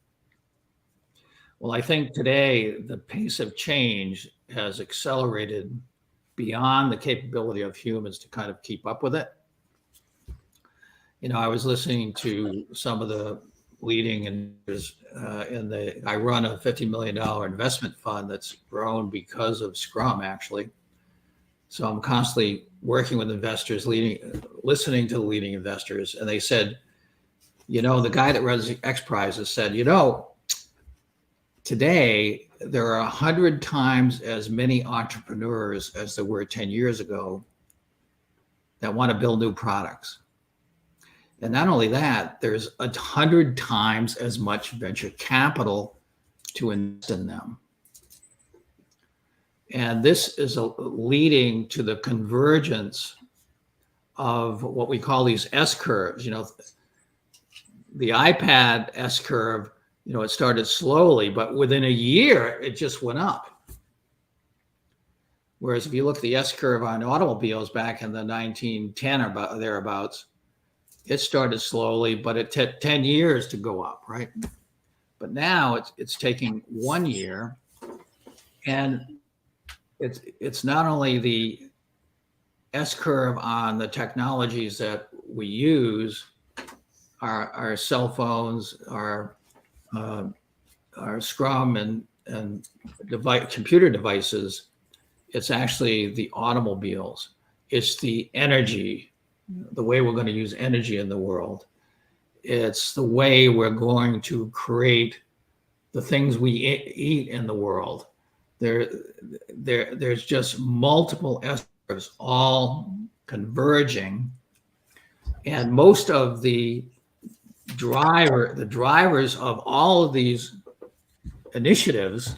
Well, I think today the pace of change has accelerated beyond the capability of humans to kind of keep up with it. I was listening to some of the leading investors I run a $50 million investment fund that's grown because of Scrum, actually. So I'm constantly working with investors, listening to the leading investors. And they said, the guy that runs the X Prizes said, today there are 100 times as many entrepreneurs as there were 10 years ago that want to build new products. And not only that, there's 100 times as much venture capital to invest in them. And this is leading to the convergence of what we call these S curves. The iPad S curve, it started slowly, but within a year, it just went up. Whereas if you look at the S curve on automobiles back in the 1910 or thereabouts, it started slowly, but it took 10 years to go up, right? But now it's taking 1 year, and it's not only the S curve on the technologies that we use, our cell phones, our Scrum and computer devices. It's actually the automobiles. It's the energy, the way we're going to use energy in the world. It's the way we're going to create the things we eat in the world. There's just multiple S curves all converging, and most of the drivers of all of these initiatives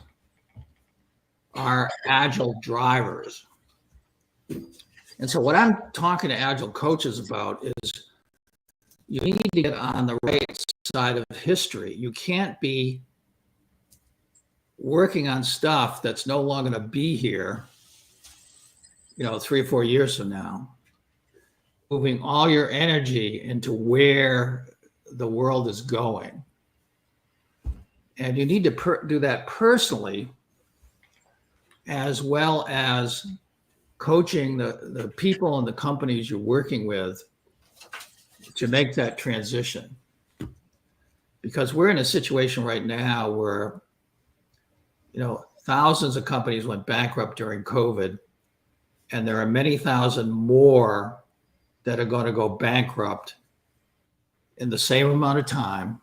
are agile drivers. And so what I'm talking to agile coaches about is you need to get on the right side of history. You can't be working on stuff that's no longer going to be here, 3 or 4 years from now, moving all your energy into where the world is going. And you need to do that personally, as well as coaching the people and the companies you're working with to make that transition. Because we're in a situation right now where, thousands of companies went bankrupt during COVID. and there are many thousand more that are going to go bankrupt in the same amount of time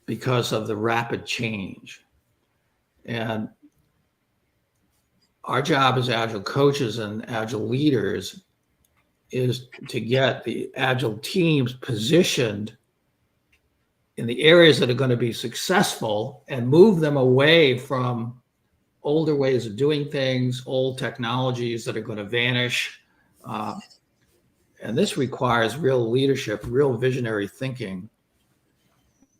because of the rapid change. And our job as Agile coaches and Agile leaders is to get the Agile teams positioned in the areas that are going to be successful and move them away from older ways of doing things, old technologies that are going to vanish. And this requires real leadership, real visionary thinking.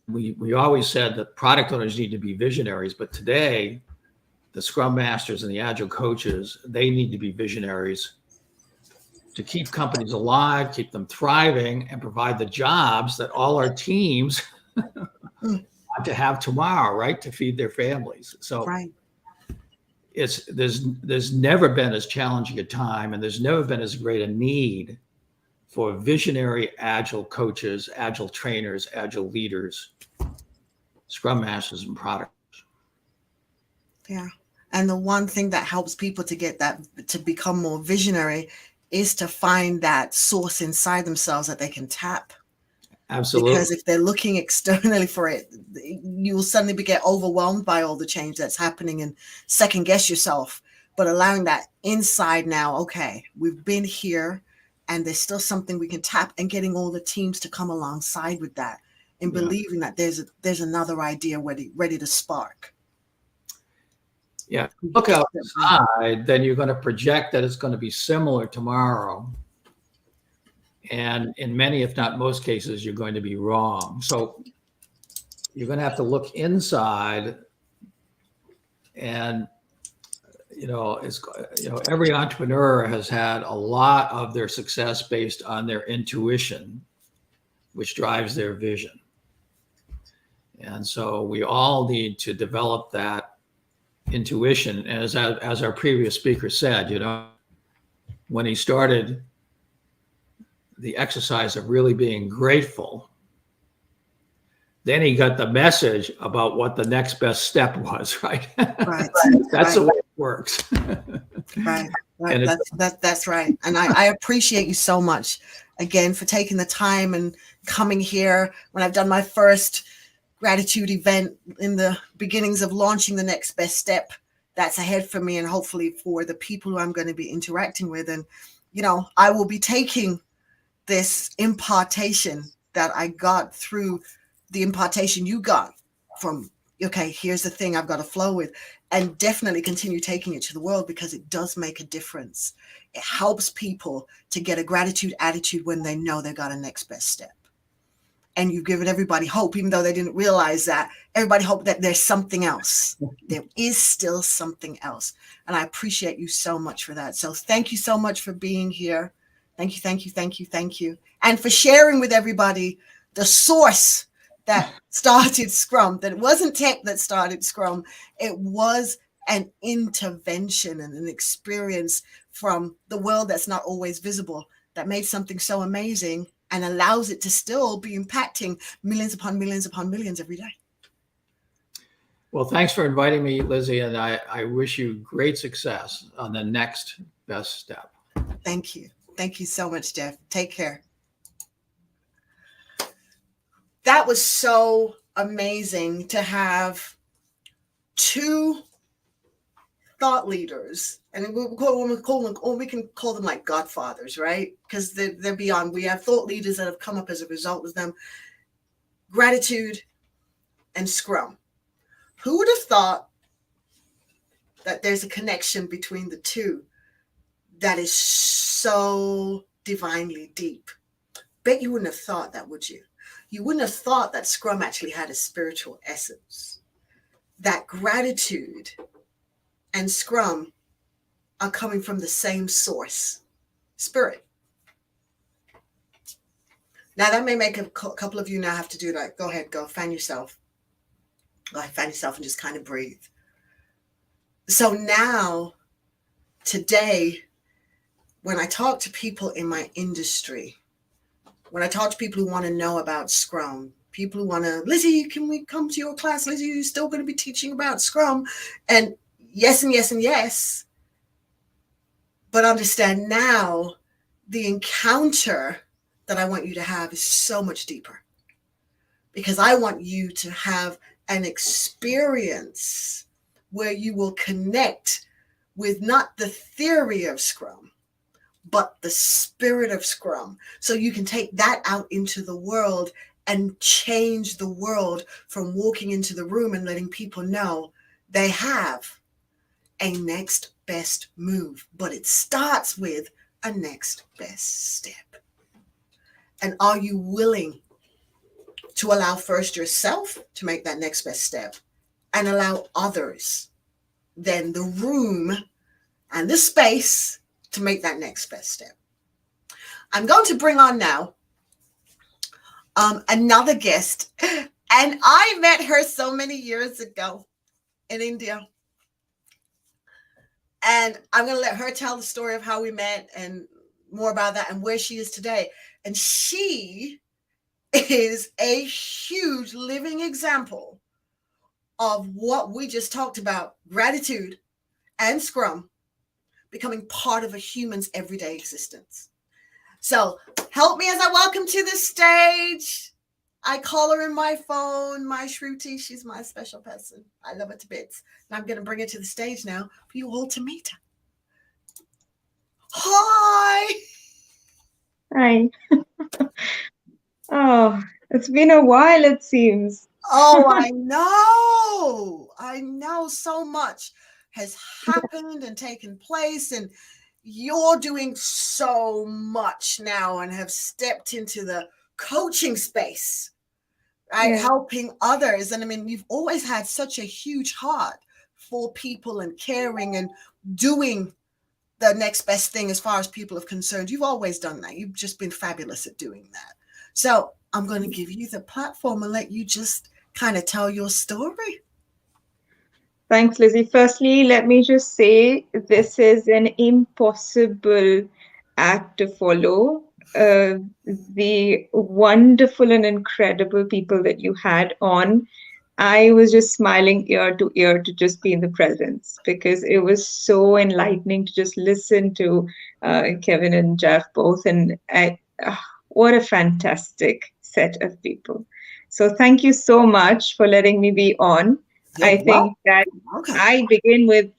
We always said that product owners need to be visionaries, but today, the Scrum Masters and the Agile coaches, they need to be visionaries to keep companies alive, keep them thriving, and provide the jobs that all our teams want to have tomorrow, right? To feed their families. So Right. there's never been as challenging a time, and there's never been as great a need for visionary Agile coaches, Agile trainers, Agile leaders, Scrum Masters, and product. Yeah. And the one thing that helps people to get that, to become more visionary, is to find that source inside themselves that they can tap. Absolutely. Because if they're looking externally for it, you will suddenly get overwhelmed by all the change that's happening and second guess yourself. But allowing that inside now, okay, we've been here and there's still something we can tap, and getting all the teams to come alongside with that and believing that there's another idea ready to spark. Yeah. Look outside, then you're going to project that it's going to be similar tomorrow. And in many, if not most cases, you're going to be wrong. So you're going to have to look inside, and every entrepreneur has had a lot of their success based on their intuition, which drives their vision. And so we all need to develop that intuition. And as our previous speaker said, when he started the exercise of really being grateful, then he got the message about what the next best step was, right? Right. That's the way it works. Right. That's right. And I appreciate you so much again for taking the time and coming here when I've done my first gratitude event in the beginnings of launching the next best step that's ahead for me, and hopefully for the people who I'm going to be interacting with. And, I will be taking this impartation that I got through the impartation you got from, okay, here's the thing I've got to flow with, and definitely continue taking it to the world, because it does make a difference. It helps people to get a gratitude attitude when they know they got a next best step. And you've given everybody hope, even though they didn't realize that. Everybody hope that there's something else. There is still something else. And I appreciate you so much for that. So thank you so much for being here. Thank you, thank you, thank you, thank you. And for sharing with everybody the source that started Scrum, that it wasn't tech that started Scrum. It was an intervention and an experience from the world that's not always visible that made something so amazing and allows it to still be impacting millions upon millions upon millions every day. Well, thanks for inviting me, Lizzie, and I wish you great success on the next best step. Thank you. Thank you so much, Jeff. Take care. That was so amazing to have two thought leaders, and we can call them like godfathers, right? Because they're beyond. We have thought leaders that have come up as a result of them. Gratitude and Scrum. Who would have thought that there's a connection between the two that is so divinely deep? Bet you wouldn't have thought that, would you? You wouldn't have thought that Scrum actually had a spiritual essence. That gratitude and Scrum are coming from the same source, spirit. Now that may make a couple of you now have to do that. Go ahead, go fan yourself. Go ahead, fan yourself and just kind of breathe. So now, today, when I talk to people in my industry, when I talk to people who want to know about Scrum, people who want to, Lizzie, can we come to your class? Lizzie, you're still going to be teaching about Scrum. And yes, and yes, and yes. But understand now the encounter that I want you to have is so much deeper, because I want you to have an experience where you will connect with not the theory of Scrum, but the spirit of Scrum. So you can take that out into the world and change the world from walking into the room and letting people know they have a next best move. But it starts with a next best step. And are you willing to allow first yourself to make that next best step and allow others, then the room and the space to make that next best step? I'm going to bring on now another guest, and I met her so many years ago in India. And I'm going to let her tell the story of how we met and more about that and where she is today. And she is a huge living example of what we just talked about, gratitude and Scrum becoming part of a human's everyday existence. So help me as I welcome to the stage. I call her in my phone, my Shruti. She's my special person. I love her to bits. And I'm going to bring her to the stage now for you all to meet her. Hi. Hi. Oh, it's been a while, it seems. Oh, I know so much has happened and taken place, and you're doing so much now and have stepped into the coaching space, right? Yeah. Helping others. And I mean, you've always had such a huge heart for people and caring and doing the next best thing as far as people are concerned. You've always done that. You've just been fabulous at doing that. So I'm going to give you the platform and let you just kind of tell your story. Thanks, Lizzie. Firstly, let me just say this is an impossible act to follow. The wonderful and incredible people that you had on, I was just smiling ear to ear to just be in the presence, because it was so enlightening to just listen to Kevin and Jeff both. And what a fantastic set of people. So thank you so much for letting me be on. I think that I begin with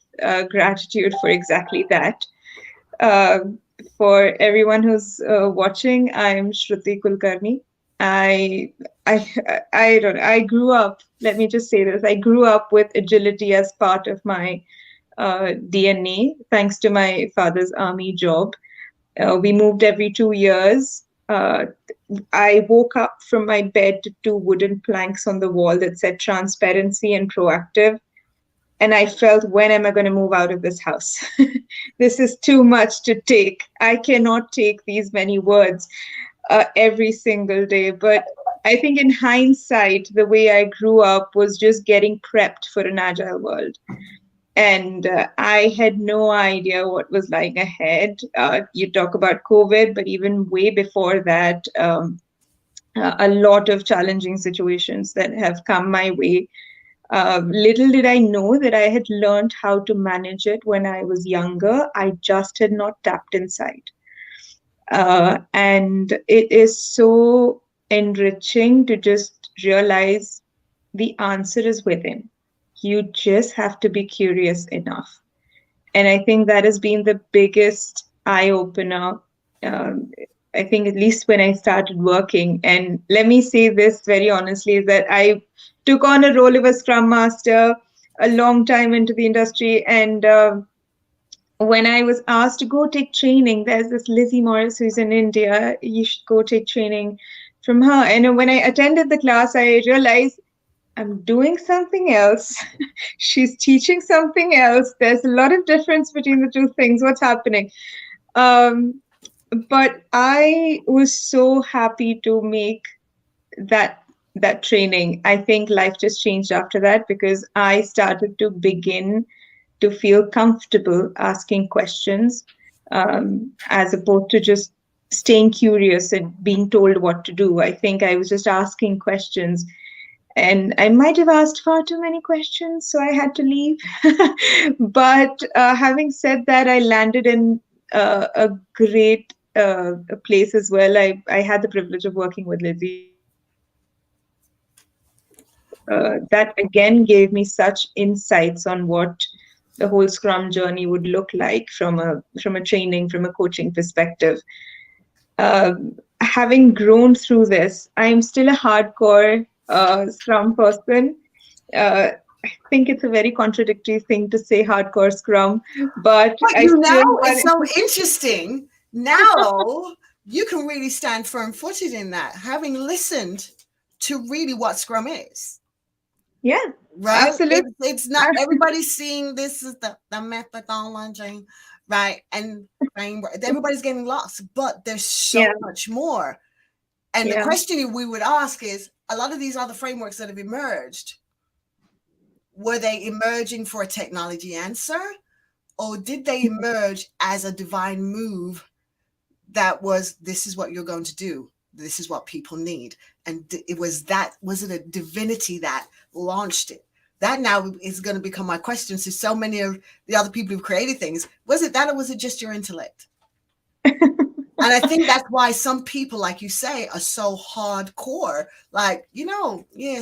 gratitude for exactly that. For everyone who's watching, I'm Shruti Kulkarni. I grew up, let me just say this, I grew up with agility as part of my DNA, thanks to my father's army job. We moved every 2 years. I woke up from my bed to 2 wooden planks on the wall that said transparency and proactive. And I felt, when am I going to move out of this house? This is too much to take. I cannot take these many words every single day. But I think in hindsight, the way I grew up was just getting prepped for an agile world. And I had no idea what was lying ahead. You talk about COVID, but even way before that, a lot of challenging situations that have come my way. Little did I know that I had learned how to manage it when I was younger. I just had not tapped inside. And it is so enriching to just realize the answer is within. You just have to be curious enough. And I think that has been the biggest eye-opener, I think, at least when I started working. And let me say this very honestly, is that I took on a role of a Scrum Master a long time into the industry. And when I was asked to go take training, there's this Lizzie Morris who's in India, you should go take training from her. And when I attended the class, I realized I'm doing something else. She's teaching something else. There's a lot of difference between the two things. What's happening? But I was so happy to make that training. I think life just changed after that, because I started to begin to feel comfortable asking questions, as opposed to just staying curious and being told what to do. I think I was just asking questions. And I might have asked far too many questions, so I had to leave. But having said that, I landed in a great place as well. I had the privilege of working with Lizzie. That again gave me such insights on what the whole Scrum journey would look like from a training, from a coaching perspective. Having grown through this, I'm still a hardcore Scrum person. I think it's a very contradictory thing to say hardcore Scrum, but I you still know, it's so interesting. Now you can really stand firm-footed in that, having listened to really what Scrum is. Yeah, right. absolutely. It's not everybody's seeing this is the methodology, right? And framework. Everybody's getting lost, but there's so much more. And the question we would ask is, a lot of these other frameworks that have emerged, were they emerging for a technology answer, or did they emerge as a divine move that was, this is what you're going to do, this is what people need? And was it a divinity that launched it? That now is going to become my question to so many of the other people who've created things. Was it that, or was it just your intellect? And I think that's why some people, like you say, are so hardcore. Like,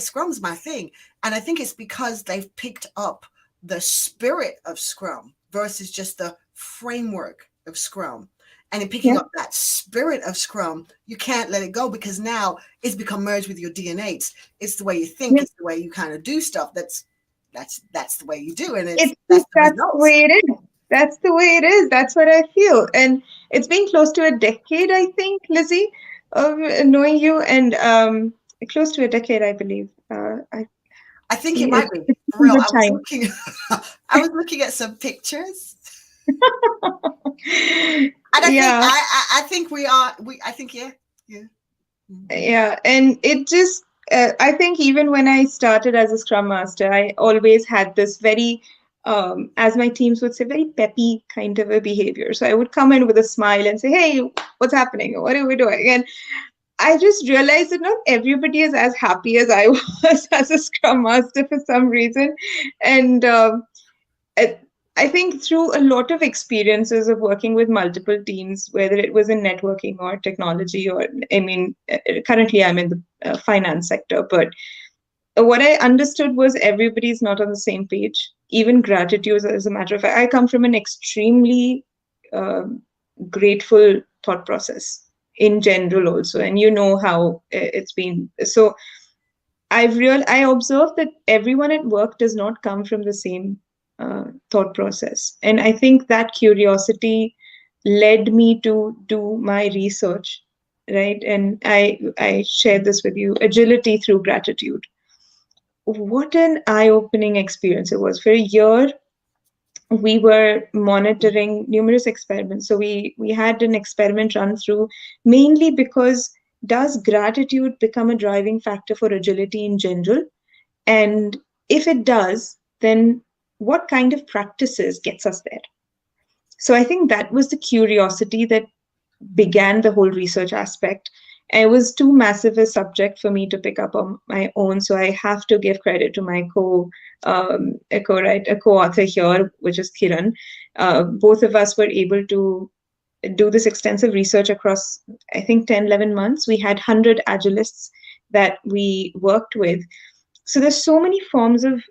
Scrum's my thing. And I think it's because they've picked up the spirit of Scrum versus just the framework of Scrum. And in picking up that spirit of Scrum, you can't let it go, because now it's become merged with your DNA. It's the way you think. It's the way you kind of do stuff. That's the way you do. And that's the way it is. That's the way it is. That's what I feel. And it's been close to a decade, I think, Lizzie, of knowing you, and close to a decade, I believe. I think it might be. For real, I was looking at some pictures. And I think we are. Yeah, and it just. I think even when I started as a Scrum Master, I always had this very, as my teams would say, very peppy kind of a behavior. So I would come in with a smile and say, "Hey, what's happening? What are we doing?" And I just realized that not everybody is as happy as I was as a Scrum Master for some reason. And I think through a lot of experiences of working with multiple teams, whether it was in networking or technology, or currently I'm in the finance sector, but what I understood was everybody's not on the same page. Even gratitude, as a matter of fact, I come from an extremely grateful thought process in general also, and you know how it's been. So I observed that everyone at work does not come from the same thought process. And I think that curiosity led me to do my research, right? And I shared this with you, agility through gratitude. What an eye-opening experience it was. For a year, we were monitoring numerous experiments. So we had an experiment run through, mainly because does gratitude become a driving factor for agility in general? And if it does, then what kind of practices gets us there? So I think that was the curiosity that began the whole research aspect. And it was too massive a subject for me to pick up on my own. So I have to give credit to my co-author here, which is Kiran. Both of us were able to do this extensive research across, I think, 10, 11 months. We had 100 agilists that we worked with. So there's so many forms of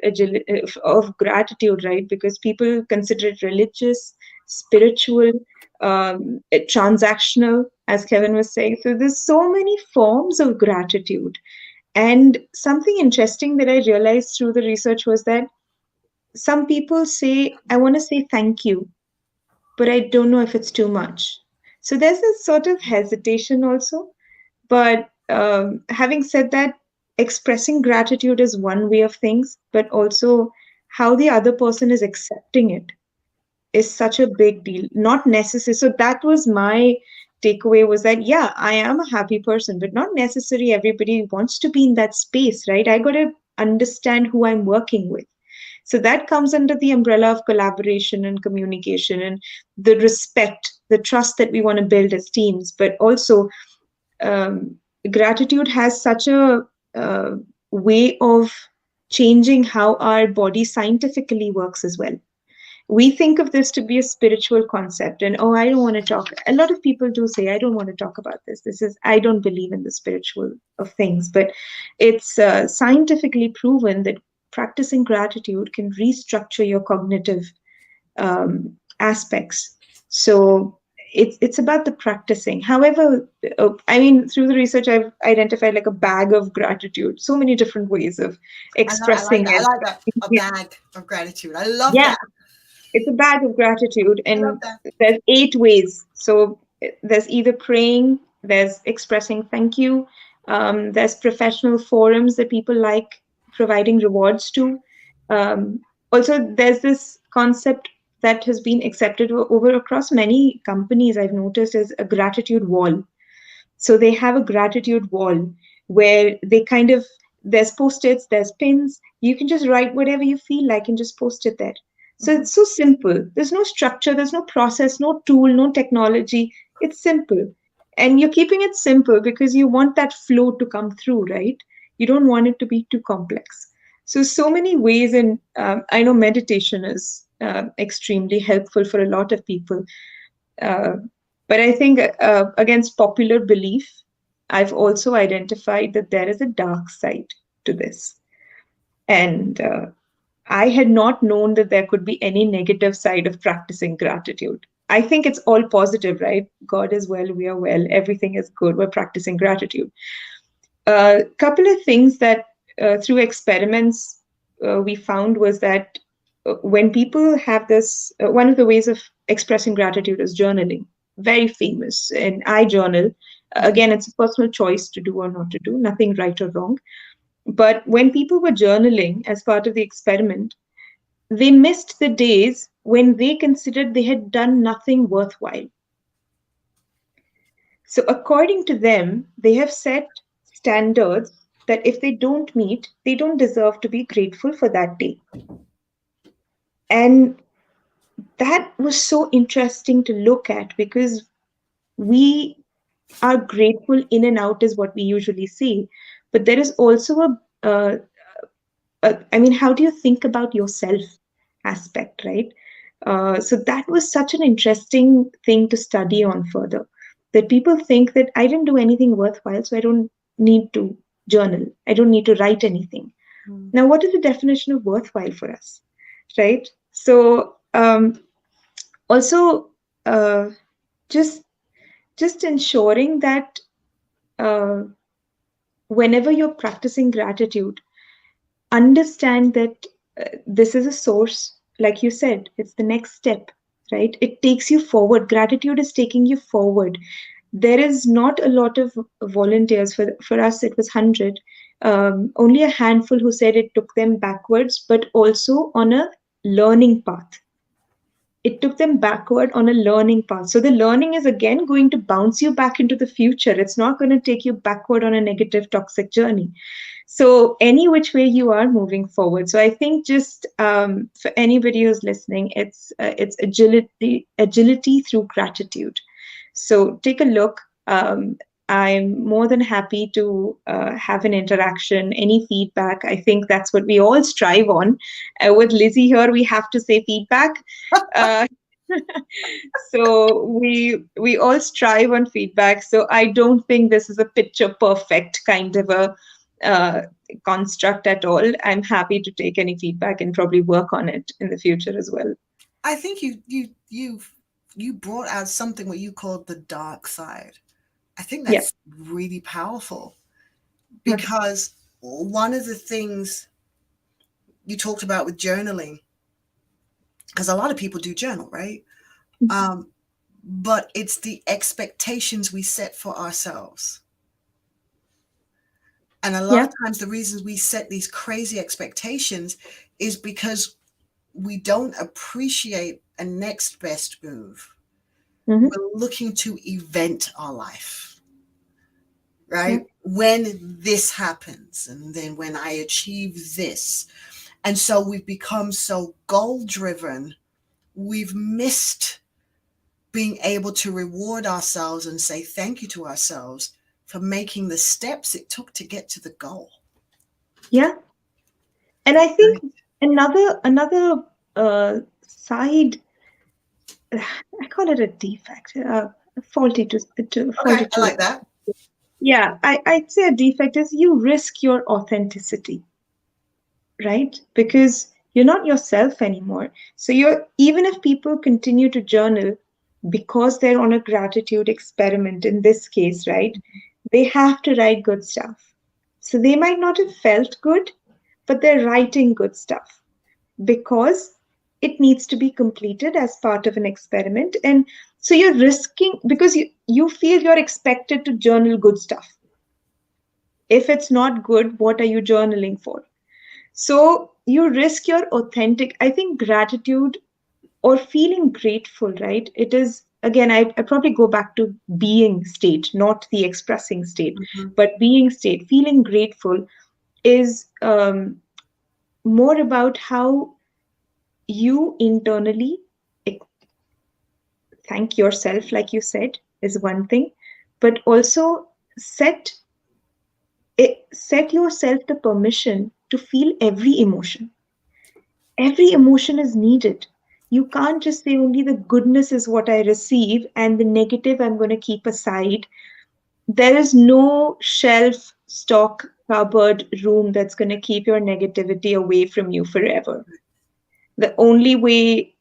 gratitude, right? Because people consider it religious, spiritual, transactional, as Kevin was saying. So there's so many forms of gratitude. And something interesting that I realized through the research was that some people say, I want to say thank you, but I don't know if it's too much. So there's this sort of hesitation also. But having said that, expressing gratitude is one way of things, but also how the other person is accepting it is such a big deal. Not necessary. So that was my takeaway, was that, yeah, I am a happy person, but not necessarily everybody wants to be in that space, right? I got to understand who I'm working with. So that comes under the umbrella of collaboration and communication and the respect, the trust that we want to build as teams. But also, gratitude has such a way of changing how our body scientifically works as well. we think of this to be a spiritual concept, and oh, I don't want to talk. A lot of people do say, I don't want to talk about this. I don't believe in the spiritual of things, but it's scientifically proven that practicing gratitude can restructure your cognitive aspects. So it's about the practicing. However, I mean, through the research, I've identified like a bag of gratitude, so many different ways of expressing I it. like that. A bag of gratitude. I love Yeah, that. it's a bag of gratitude, I love and that. there's 8 ways. So there's either praying, there's expressing thank you, there's professional forums that people like providing rewards to. Also, there's this concept that has been accepted over across many companies, I've noticed, is a gratitude wall. So they have a gratitude wall where they kind of, there's post-its, there's pins. You can just write whatever you feel like and just post it there. So it's so simple. There's no structure, there's no process, no tool, no technology. It's simple. And you're keeping it simple because you want that flow to come through, right? You don't want it to be too complex. So many ways, and I know meditation is extremely helpful for a lot of people. But I think against popular belief, I've also identified that there is a dark side to this. And I had not known that there could be any negative side of practicing gratitude. I think it's all positive, right? God is well, we are well, everything is good, we're practicing gratitude. A couple of things that through experiments we found was that when people have this, one of the ways of expressing gratitude is journaling. Very famous. And I journal. Again, it's a personal choice to do or not to do, nothing right or wrong. But when people were journaling as part of the experiment, they missed the days when they considered they had done nothing worthwhile. So according to them, they have set standards that if they don't meet, they don't deserve to be grateful for that day. And that was so interesting to look at because we are grateful in and out is what we usually see. But there is also I mean, how do you think about yourself aspect, right? So that was such an interesting thing to study on further. That people think that I didn't do anything worthwhile, so I don't need to journal. I don't need to write anything. Now, what is the definition of worthwhile for us, right? So also just ensuring that whenever you're practicing gratitude, understand that this is a source, like you said, it's the next step, right? It takes you forward. Gratitude is taking you forward. There is not a lot of volunteers. For us, it was 100. Only a handful who said it took them backwards, but also on a learning path. It took them backward on a learning path. So the learning is again going to bounce you back into the future. It's not going to take you backward on a negative, toxic journey. So any which way you are moving forward. So I think just for anybody who's listening, it's agility through gratitude. So take a look. I'm more than happy to have an interaction, any feedback. I think that's what we all strive on. With Lizzie here, we have to say feedback. So we all strive on feedback. So I don't think this is a picture perfect kind of a construct at all. I'm happy to take any feedback and probably work on it in the future as well. I think you brought out something what you called the dark side. I think that's really powerful because one of the things you talked about with journaling, because a lot of people do journal, right? But it's the expectations we set for ourselves. And a lot of times the reasons we set these crazy expectations is because we don't appreciate a next best move. We're looking to event our life, right? When this happens, and then when I achieve this. And so we've become so goal-driven, we've missed being able to reward ourselves and say thank you to ourselves for making the steps it took to get to the goal. Yeah. And I think another side, I call it a defect, faulty to faulty Okay, I like that. Yeah, I'd say a defect is you risk your authenticity, right? Because you're not yourself anymore. So even if people continue to journal because they're on a gratitude experiment in this case, right? They have to write good stuff. So they might not have felt good, but they're writing good stuff because it needs to be completed as part of an experiment. And so you're risking because you feel you're expected to journal good stuff. If it's not good, what are you journaling for? So you risk your authentic, I think gratitude or feeling grateful, right? It is, again, I probably go back to being state, not the expressing state, but being state, feeling grateful is more about how you internally thank yourself, like you said, is one thing, but also set yourself the permission to feel every emotion. Every emotion is needed. You can't just say only the goodness is what I receive and the negative I'm going to keep aside. There is no shelf, stock, cupboard, room that's going to keep your negativity away from you forever. The only way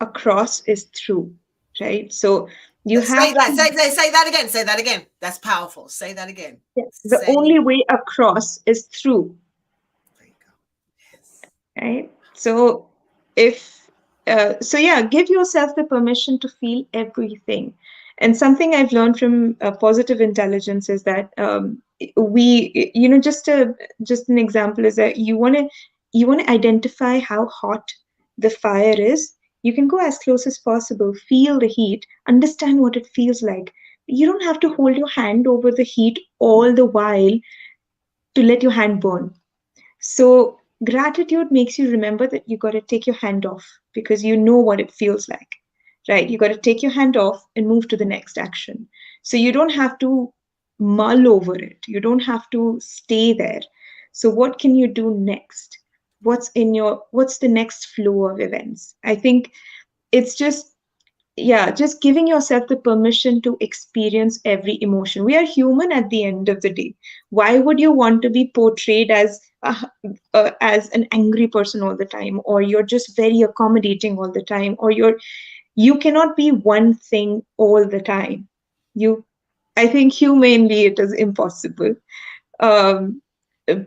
across is through, right? So you have say that again. Say that again. That's powerful. Say that again. The only way across is through. There you go. Yes. Right? So give yourself the permission to feel everything. And something I've learned from positive intelligence is that just an example is that you want to identify how hot the fire is. You can go as close as possible, feel the heat, understand what it feels like. You don't have to hold your hand over the heat all the while to let your hand burn. So gratitude makes you remember that you got to take your hand off because you know what it feels like, right? You got to take your hand off and move to the next action. So you don't have to mull over it. You don't have to stay there. So what can you do next? What's the next flow of events? I think it's just giving yourself the permission to experience every emotion. We are human at the end of the day. Why would you want to be portrayed as an angry person all the time, or you're just very accommodating all the time, or you cannot be one thing all the time. I think humanly it is impossible.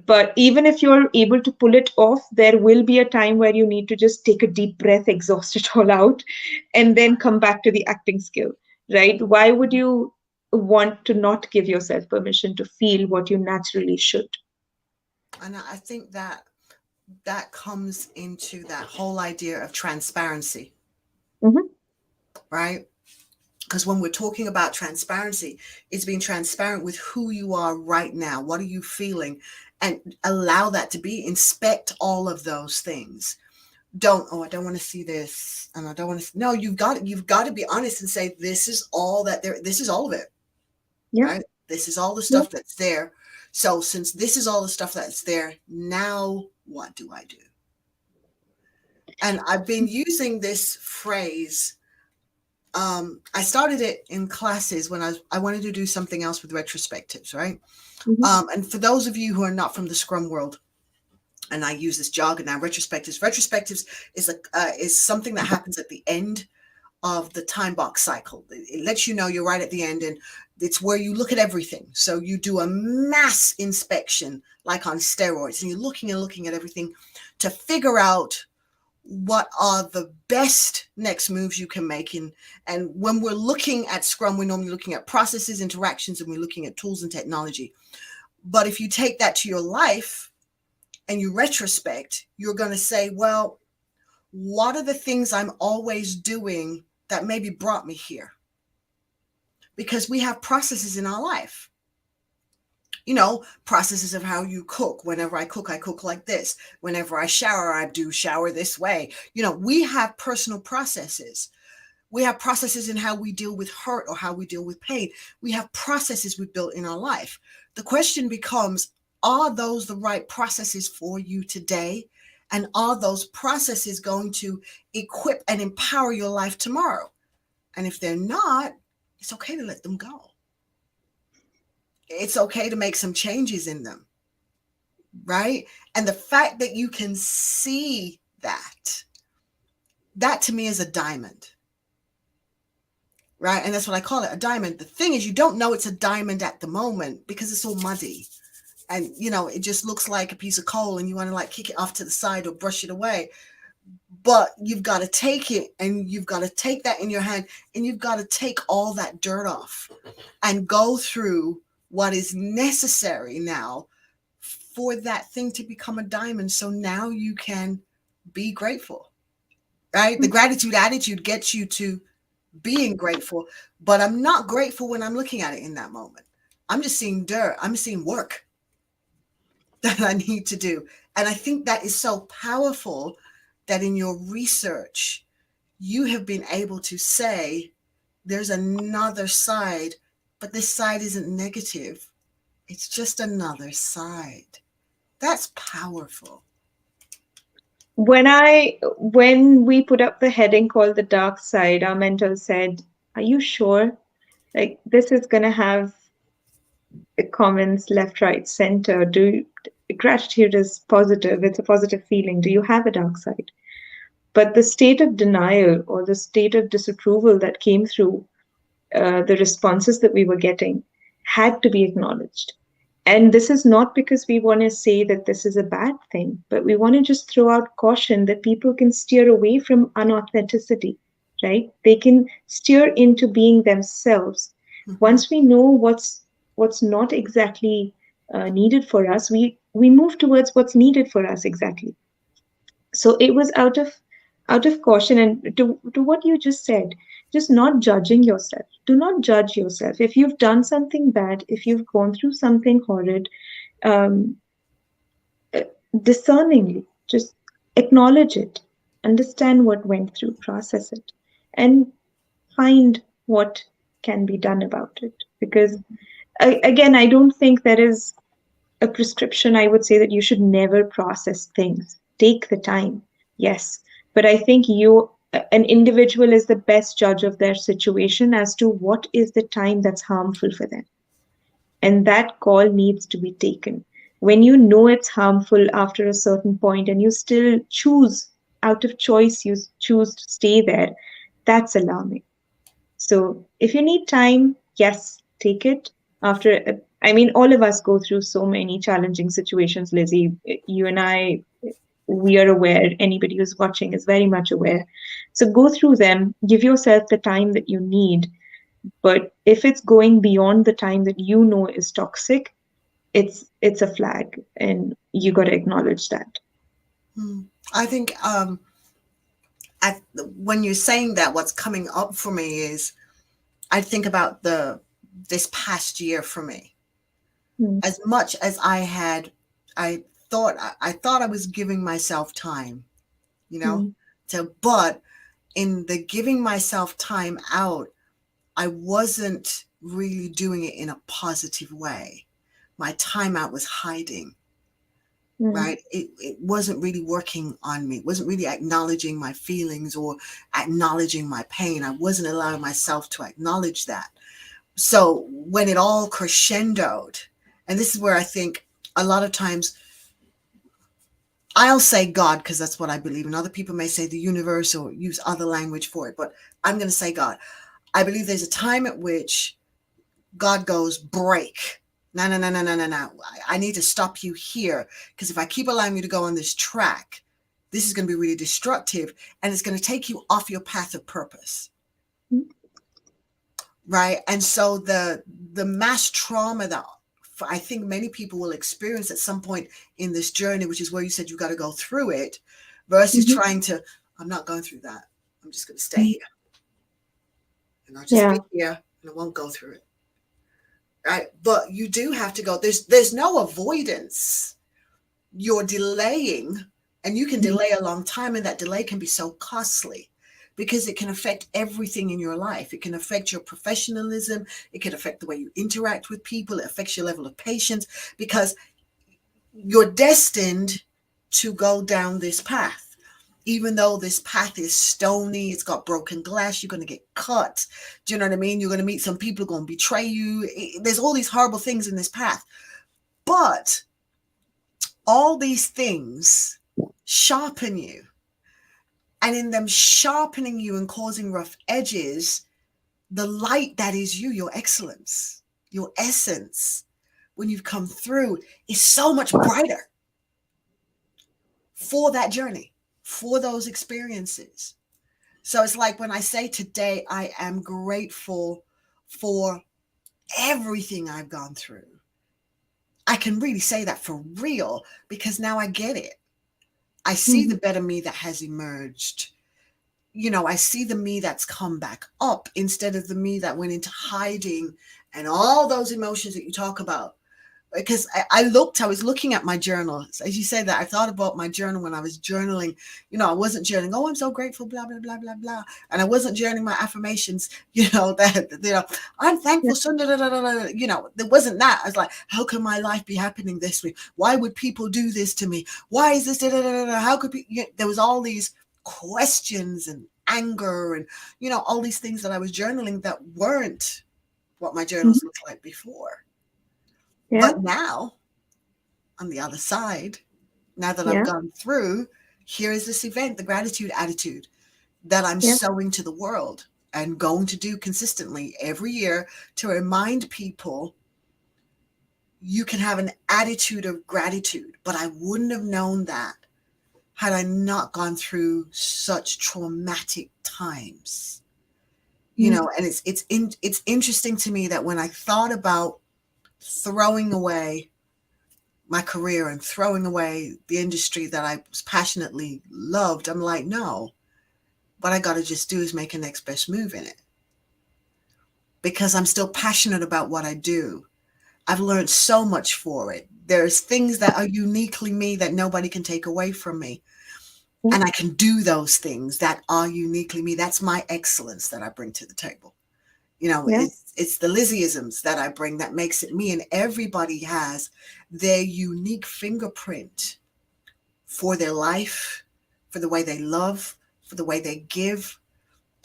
But even if you're able to pull it off, there will be a time where you need to just take a deep breath, exhaust it all out, and then come back to the acting skill, right? Why would you want to not give yourself permission to feel what you naturally should? And I think that comes into that whole idea of transparency, right? Because when we're talking about transparency, it's being transparent with who you are right now. What are you feeling? And allow that to be. Inspect all of those things. I don't want to see this, and I don't want to. No, you've got to be honest and say, this is all that there. This is all of it. Yeah. Right. This is all the stuff that's there. So since this is all the stuff that's there, now what do I do? And I've been using this phrase. I started it in classes when I wanted to do something else with retrospectives, right? And for those of you who are not from the Scrum world, and I use this jargon now, retrospectives is something that happens at the end of the time box cycle. It lets you know you're right at the end, and it's where you look at everything. So you do a mass inspection, like on steroids, and you're looking at everything to figure out what are the best next moves you can make. And when we're looking at Scrum, we're normally looking at processes, interactions, and we're looking at tools and technology. But if you take that to your life and you retrospect, you're going to say, well, what are the things I'm always doing that maybe brought me here? Because we have processes in our life. Processes of how you cook. Whenever I cook like this. Whenever I do shower this way. We have personal processes. We have processes in how we deal with hurt or how we deal with pain. We have processes we built in our life. The question becomes, are those the right processes for you today? And are those processes going to equip and empower your life tomorrow? And if they're not, it's okay to let them go. It's okay to make some changes in them, right? And the fact that you can see that to me is a diamond, right? And that's what I call it, a diamond. The thing is, you don't know it's a diamond at the moment because it's all muddy. And, you know, it just looks like a piece of coal and you want to like kick it off to the side or brush it away. But you've got to take it and you've got to take that in your hand and you've got to take all that dirt off and go through what is necessary now for that thing to become a diamond. So now you can be grateful, right? The gratitude attitude gets you to being grateful, but I'm not grateful when I'm looking at it in that moment. I'm just seeing dirt. I'm seeing work that I need to do. And I think that is so powerful that in your research, you have been able to say there's another side, but this side isn't negative. It's just another side. That's powerful. When we put up the heading called The Dark Side, our mentor said, "Are you sure? Like this is gonna have comments left, right, center. Gratitude is positive, it's a positive feeling. Do you have a dark side?" But the state of denial or the state of disapproval that came through the responses that we were getting had to be acknowledged. And this is not because we want to say that this is a bad thing, but we want to just throw out caution that people can steer away from unauthenticity, right? They can steer into being themselves. Once we know what's not exactly needed for us, we move towards what's needed for us exactly. So it was out of caution, and to what you just said, just not judging yourself. Do not judge yourself. If you've done something bad, if you've gone through something horrid, discerningly, just acknowledge it, understand what went through, process it, and find what can be done about it. Because again, I don't think there is a prescription. I would say that you should never process things. Take the time, yes. But I think an individual is the best judge of their situation as to what is the time that's harmful for them. And that call needs to be taken. When you know it's harmful after a certain point and you still choose, out of choice, you choose to stay there, that's alarming. So if you need time, yes, take it. All of us go through so many challenging situations, Lizzie. You and I, we are aware. Anybody who's watching is very much aware. So go through them, give yourself the time that you need. But if it's going beyond the time that you know is toxic, it's a flag, and you got to acknowledge that. I think when you're saying that, what's coming up for me is I think about this past year for me. As much as I thought I was giving myself time, but in the giving myself time out, I wasn't really doing it in a positive way. My time out was hiding, right? It wasn't really working on me. It wasn't really acknowledging my feelings or acknowledging my pain. I wasn't allowing myself to acknowledge that. So when it all crescendoed, and this is where I think a lot of times I'll say God, because that's what I believe. And other people may say the universe or use other language for it, but I'm going to say God. I believe there's a time at which God goes, break. No. I need to stop you here, because if I keep allowing you to go on this track, this is going to be really destructive, and it's going to take you off your path of purpose. Right? And so the mass trauma that I think many people will experience at some point in this journey, which is where you said you got to go through it, versus trying to, I'm not going through that. I'm just going to stay here. And I'll just be here and I won't go through it. Right? But you do have to go. There's no avoidance. You're delaying, and you can delay a long time, and that delay can be so costly because it can affect everything in your life. It can affect your professionalism. It can affect the way you interact with people. It affects your level of patience, because you're destined to go down this path. Even though this path is stony, it's got broken glass, you're going to get cut. Do you know what I mean? You're going to meet some people who are going to betray you. There's all these horrible things in this path. But all these things sharpen you. And in them sharpening you and causing rough edges, the light that is you, your excellence, your essence, when you've come through, is so much brighter for that journey, for those experiences. So it's like when I say today, I am grateful for everything I've gone through. I can really say that for real, because now I get it. I see the better me that has emerged. You know, I see the me that's come back up instead of the me that went into hiding and all those emotions that you talk about. Because I was looking at my journal. As you say that, I thought about my journal when I was journaling. You know, I wasn't journaling, oh, I'm so grateful, blah, blah, blah, blah, blah. And I wasn't journaling my affirmations, you know, that, you know, I'm thankful, so, you know, there wasn't that. I was like, how can my life be happening this way? Why would people do this to me? Why is this, how could be? There was all these questions and anger and, you know, all these things that I was journaling that weren't what my journals looked like before. Yeah. But now, on the other side, now that I've gone through, here is this event, the gratitude attitude, that I'm sowing to the world and going to do consistently every year to remind people you can have an attitude of gratitude. But I wouldn't have known that had I not gone through such traumatic times. You know, and it's interesting to me that when I thought about throwing away my career and throwing away the industry that I passionately loved, I'm like, no, what I got to just do is make a next best move in it, because I'm still passionate about what I do. I've learned so much for it. There's things that are uniquely me that nobody can take away from me. And I can do those things that are uniquely me. That's my excellence that I bring to the table. You know, it's the Lizzieisms that I bring that makes it me. And everybody has their unique fingerprint for their life, for the way they love, for the way they give,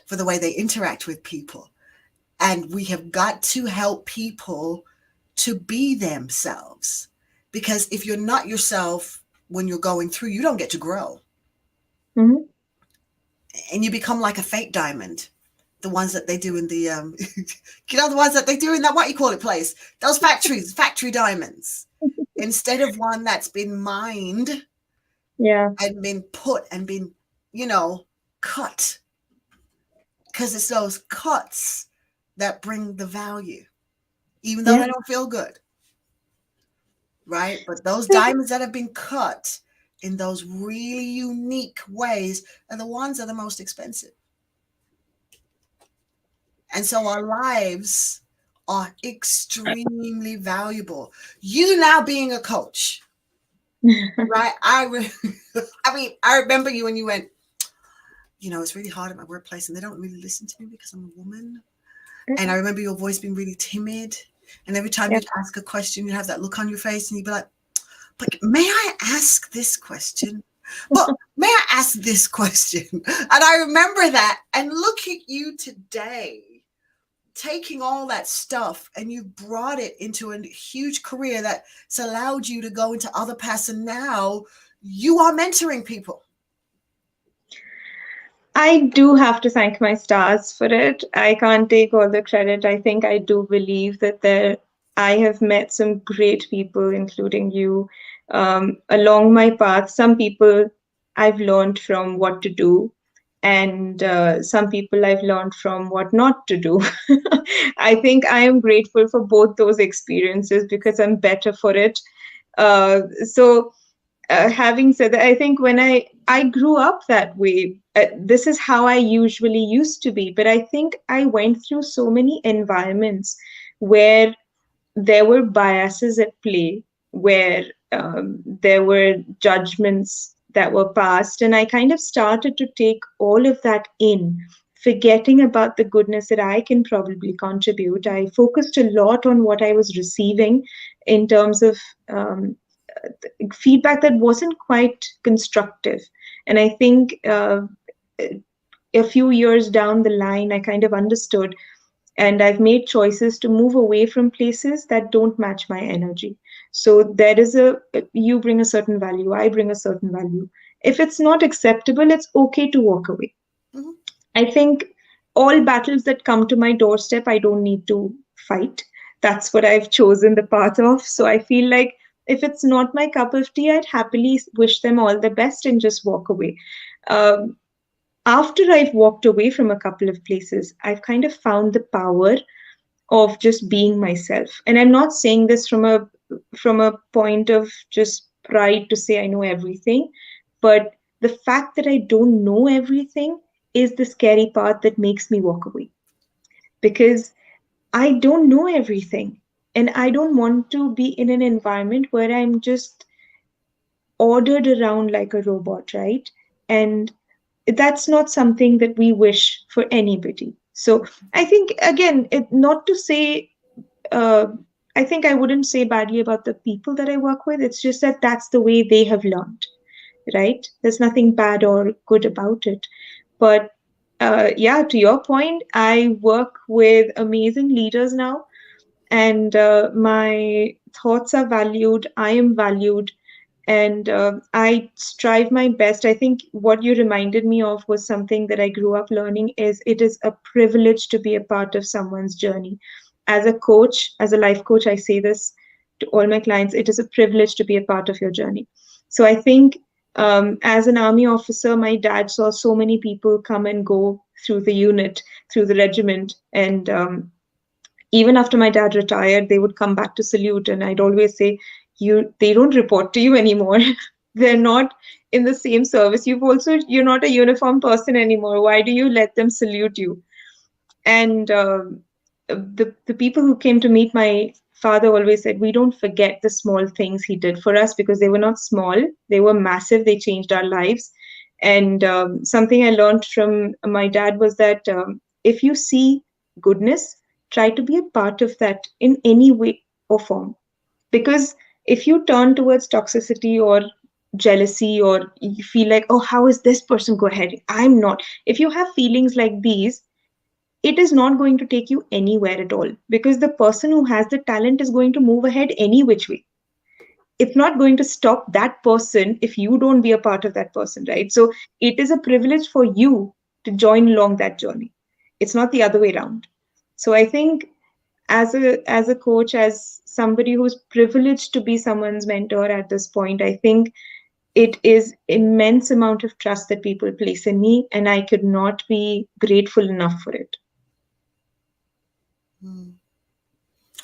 for the way they interact with people. And we have got to help people to be themselves. Because if you're not yourself when you're going through, you don't get to grow. And you become like a fake diamond. The ones that they do in the, you know, the ones that they do in that, what you call it place, those factories, factory diamonds, instead of one that's been mined and been put and been, you know, cut. Because it's those cuts that bring the value, even though they don't feel good. Right? But those diamonds that have been cut in those really unique ways are the ones that are the most expensive. And so our lives are extremely valuable. You now being a coach, right? I mean, I remember you when you went, you know, it's really hard at my workplace and they don't really listen to me because I'm a woman. And I remember your voice being really timid. And every time you'd ask a question, you'd have that look on your face and you'd be like, but may I ask this question? Well, may I ask this question? And I remember that. And look at you today, taking all that stuff and you brought it into a huge career that's allowed you to go into other paths. And now you are mentoring people. I do have to thank my stars for it. I can't take all the credit. I think I do believe that I have met some great people, including you, along my path. Some people I've learned from what to do, and some people I've learned from what not to do. I think I am grateful for both those experiences because I'm better for it. Having said that, I think when I grew up that way, this is how I usually used to be. But I think I went through so many environments where there were biases at play, where there were judgments that were passed. And I kind of started to take all of that in, forgetting about the goodness that I can probably contribute. I focused a lot on what I was receiving in terms of feedback that wasn't quite constructive. And I think a few years down the line, I kind of understood, and I've made choices to move away from places that don't match my energy. So there is you bring a certain value, I bring a certain value. If it's not acceptable, it's okay to walk away. Mhm. I think all battles that come to my doorstep, I don't need to fight. That's what I've chosen the path of. So I feel like if it's not my cup of tea, I'd happily wish them all the best and just walk away. Um, After I've walked away from a couple of places, I've kind of found the power of just being myself. And I'm not saying this from a point of just pride to say I know everything, but the fact that I don't know everything is the scary part that makes me walk away. Because I don't know everything. And I don't want to be in an environment where I'm just ordered around like a robot, right? And that's not something that we wish for anybody. So I think, again, not to say, uh, I think I wouldn't say badly about the people that I work with. It's just that that's the way they have learned, right? There's nothing bad or good about it. But yeah, to your point, I work with amazing leaders now, and my thoughts are valued. I am valued, and I strive my best. I think what you reminded me of was something that I grew up learning: is it is a privilege to be a part of someone's journey. As a coach, as a life coach, I say this to all my clients: it is a privilege to be a part of your journey. So I think, as an army officer, my dad saw so many people come and go through the unit, through the regiment, and even after my dad retired, they would come back to salute, and I'd always say, they don't report to you anymore. They're not in the same service. You're not a uniform person anymore. Why do you let them salute you? And the people who came to meet my father always said, we don't forget the small things he did for us, because they were not small, they were massive. They changed our lives. And something I learned from my dad was that, if you see goodness, try to be a part of that in any way or form. Because if you turn towards toxicity or jealousy, or you feel like, oh, how is this person go ahead, I'm not, if you have feelings like these, it is not going to take you anywhere at all, because the person who has the talent is going to move ahead any which way. It's not going to stop that person if you don't be a part of that person, right? So it is a privilege for you to join along that journey. It's not the other way around. So I think, as a coach, as somebody who's privileged to be someone's mentor at this point, I think it is immense amount of trust that people place in me, and I could not be grateful enough for it.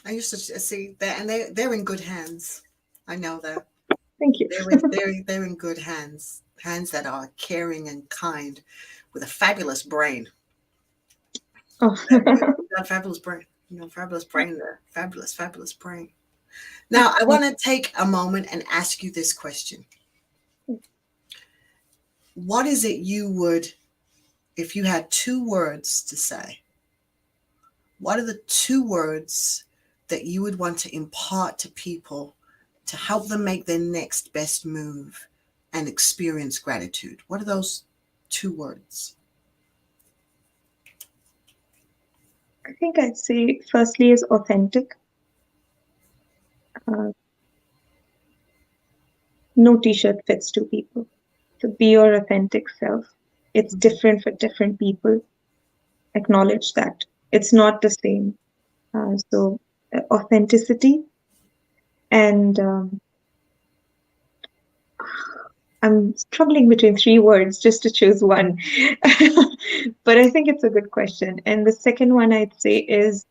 I used to see that, and they're in good hands. I know that. Thank you. They're in good hands that are caring and kind, with a fabulous brain. Oh. A fabulous brain. Fabulous brain there. Fabulous brain. Now, I want to take a moment and ask you this question. What is it you would, if you had 2 words to say, what are the 2 words that you would want to impart to people to help them make their next best move and experience gratitude? What are those 2 words? I think I'd say firstly is authentic. No t-shirt fits 2 people. So be your authentic self. It's different for different people. Acknowledge that. It's not the same. So authenticity. And I'm struggling between 3 words just to choose one. But I think it's a good question. And the second one I'd say is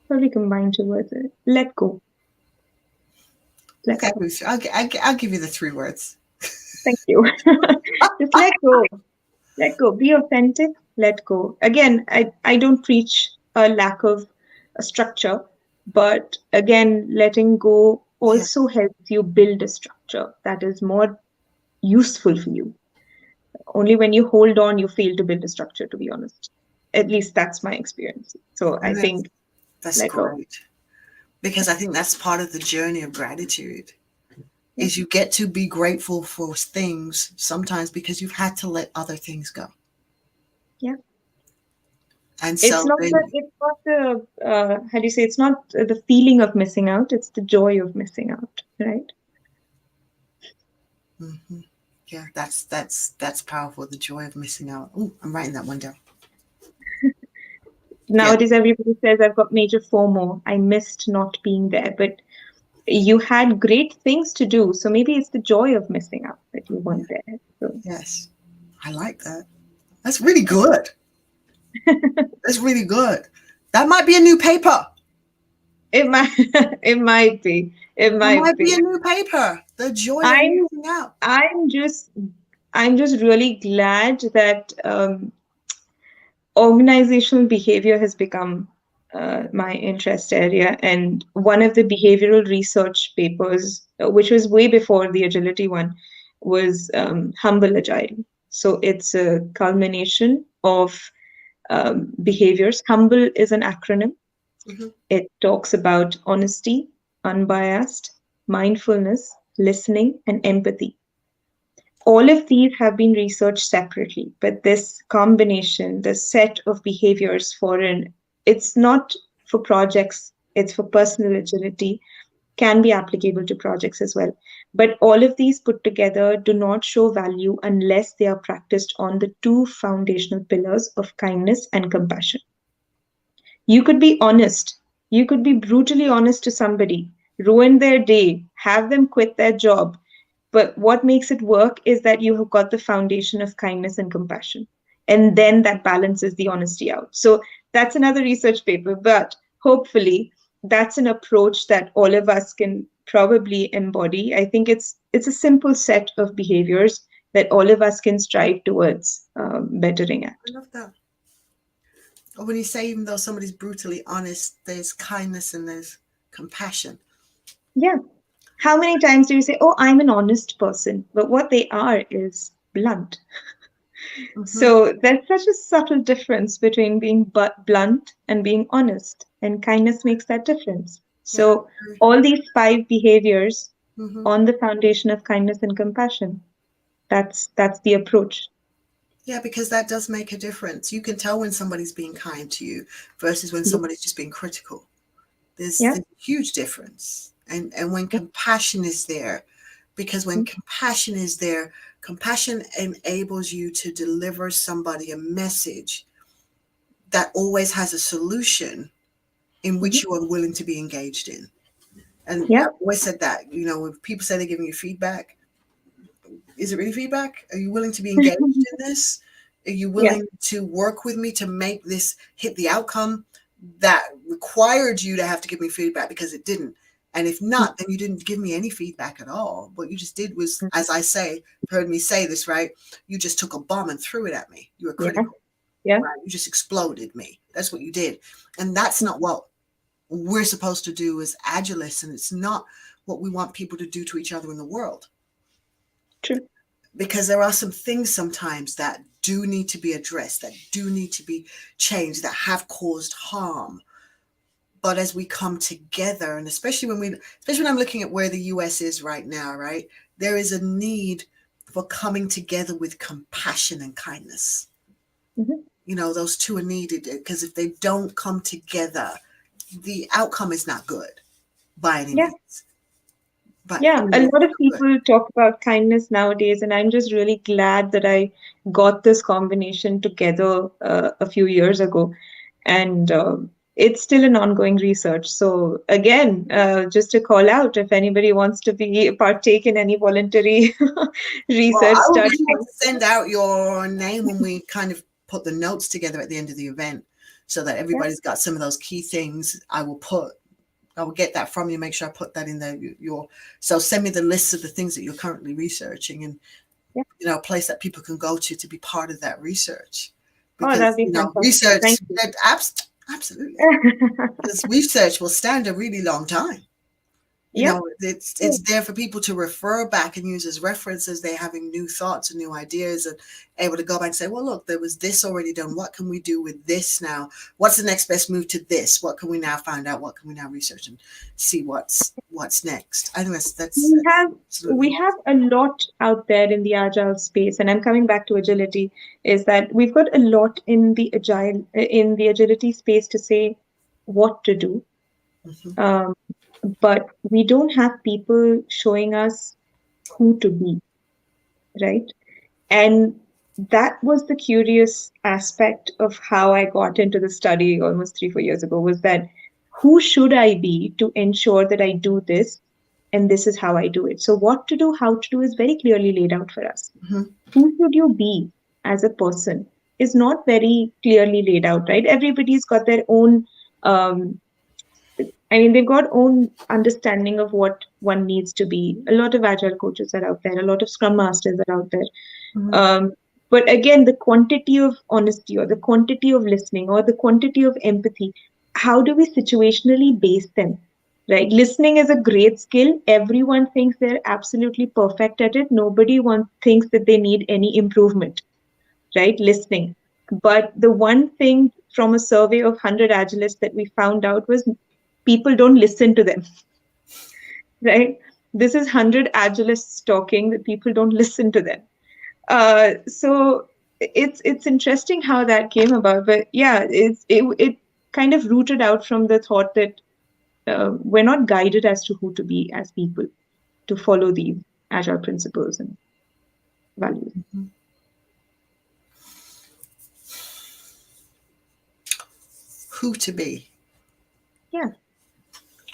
probably combine 2 words. Let go. Okay, I'll give you the 3 words. Thank you. Just let go. Let go. Be authentic. Let go. Again, I don't preach a lack of a structure, but again, letting go also helps you build a structure that is more useful for you. Only when you hold on, you fail to build a structure, to be honest. At least that's my experience. So I think that's great. because I think that's part of the journey of gratitude. Is you get to be grateful for things sometimes because you've had to let other things go. Yeah. And so It's not the how do you say, it's not the feeling of missing out, it's the joy of missing out, right? Mhm. Yeah, that's powerful. The joy of missing out. Oh, I'm writing that one down. Nowadays, everybody says, I've got major FOMO. I missed not being there. But you had great things to do. So maybe it's the joy of missing out that you weren't there. So. Yes, I like that. That's really good. That's really good. That might be a new paper. It might, it might be. It That might might be be. a new paper. The joy of I'm, missing out. I'm just really glad that organizational behavior has become my interest area. And one of the behavioral research papers, which was way before the agility one, was Humble Agile. So it's a culmination of behaviors. Humble is an acronym. Mm-hmm. It talks about honesty, unbiased, mindfulness, listening, and empathy. All of these have been researched separately, but this combination, the set of behaviors it's not for projects, it's for personal agility, can be applicable to projects as well. But all of these put together do not show value unless they are practiced on the two foundational pillars of kindness and compassion. You could be honest. You could be brutally honest to somebody, ruin their day, have them quit their job. But what makes it work is that you have got the foundation of kindness and compassion. And then that balances the honesty out. So that's another research paper, but hopefully that's an approach that all of us can probably embody. I think it's a simple set of behaviors that all of us can strive towards bettering at. I love that. Or when you say, even though somebody's brutally honest, there's kindness and there's compassion. Yeah. How many times do you say, oh, I'm an honest person? But what they are is blunt. Mm-hmm. So there's such a subtle difference between being blunt and being honest. And kindness makes that difference. So all these 5 behaviors mm-hmm. on the foundation of kindness and compassion, that's the approach. Yeah, because that does make a difference. You can tell when somebody's being kind to you versus when somebody's just being critical. There's a huge difference. And when compassion is there, because when compassion is there, compassion enables you to deliver somebody a message that always has a solution in which you are willing to be engaged in. And I've always said that, you know, when people say they're giving you feedback, is it really feedback? Are you willing to be engaged in this? Are you willing to work with me to make this hit the outcome that required you to have to give me feedback because it didn't? And if not, then you didn't give me any feedback at all. What you just did was, as I say, heard me say this, right? You just took a bomb and threw it at me. You were critical. Yeah. Right? You just exploded me. That's what you did. And that's not what we're supposed to do as agilists. And it's not what we want people to do to each other in the world. True. Because there are some things sometimes that do need to be addressed, that do need to be changed, that have caused harm. But as we come together, and especially when I'm looking at where the US is right now, right, there is a need for coming together with compassion and kindness. Mm-hmm. You know, those two are needed, because if they don't come together, the outcome is not good by any means. But a lot of people talk about kindness nowadays, and I'm just really glad that I got this combination together a few years ago. And it's still an ongoing research. So again, just a call out, if anybody wants to partake in any voluntary research study. Send out your name when we kind of put the notes together at the end of the event, so that everybody's got some of those key things. I will get that from you, make sure I put that in there. So send me the list of the things that you're currently researching, and you know, a place that people can go to be part of that research. Because that'd be fantastic. Research, absolutely. Because research will stand a really long time. You Yeah. know, it's there for people to refer back and use as references. They're having new thoughts and new ideas and able to go back and say, well, look, there was this already done. What can we do with this now? What's the next best move to this? What can we now find out? What can we now research and see what's next? I think that's We absolutely have a lot out there in the agile space, and I'm coming back to agility, is that we've got a lot in the agility space to say what to do. awesome. But we don't have people showing us who to be, right? And that was the curious aspect of how I got into the study almost 3-4 years ago, was that who should I be to ensure that I do this, and this is how I do it. So what to do, how to do is very clearly laid out for us. Mhm. Who should you be as a person is not very clearly laid out, right? Everybody's got their own they've got own understanding of what one needs to be. A lot of agile coaches are out there, a lot of scrum masters are out there. Mhm. But again, the quantity of honesty or the quantity of listening or the quantity of empathy, how do we situationally base them? Right? Listening is a great skill. Everyone thinks they're absolutely perfect at it. Nobody thinks that they need any improvement, right? Listening. But the one thing from a survey of 100 agilists that we found out was people don't listen to them, right? This is 100 agilists talking, that people don't listen to them. So it's interesting how that came about. But yeah, it kind of rooted out from the thought that we're not guided as to who to be as people to follow these agile principles and values. Who to be. Yeah.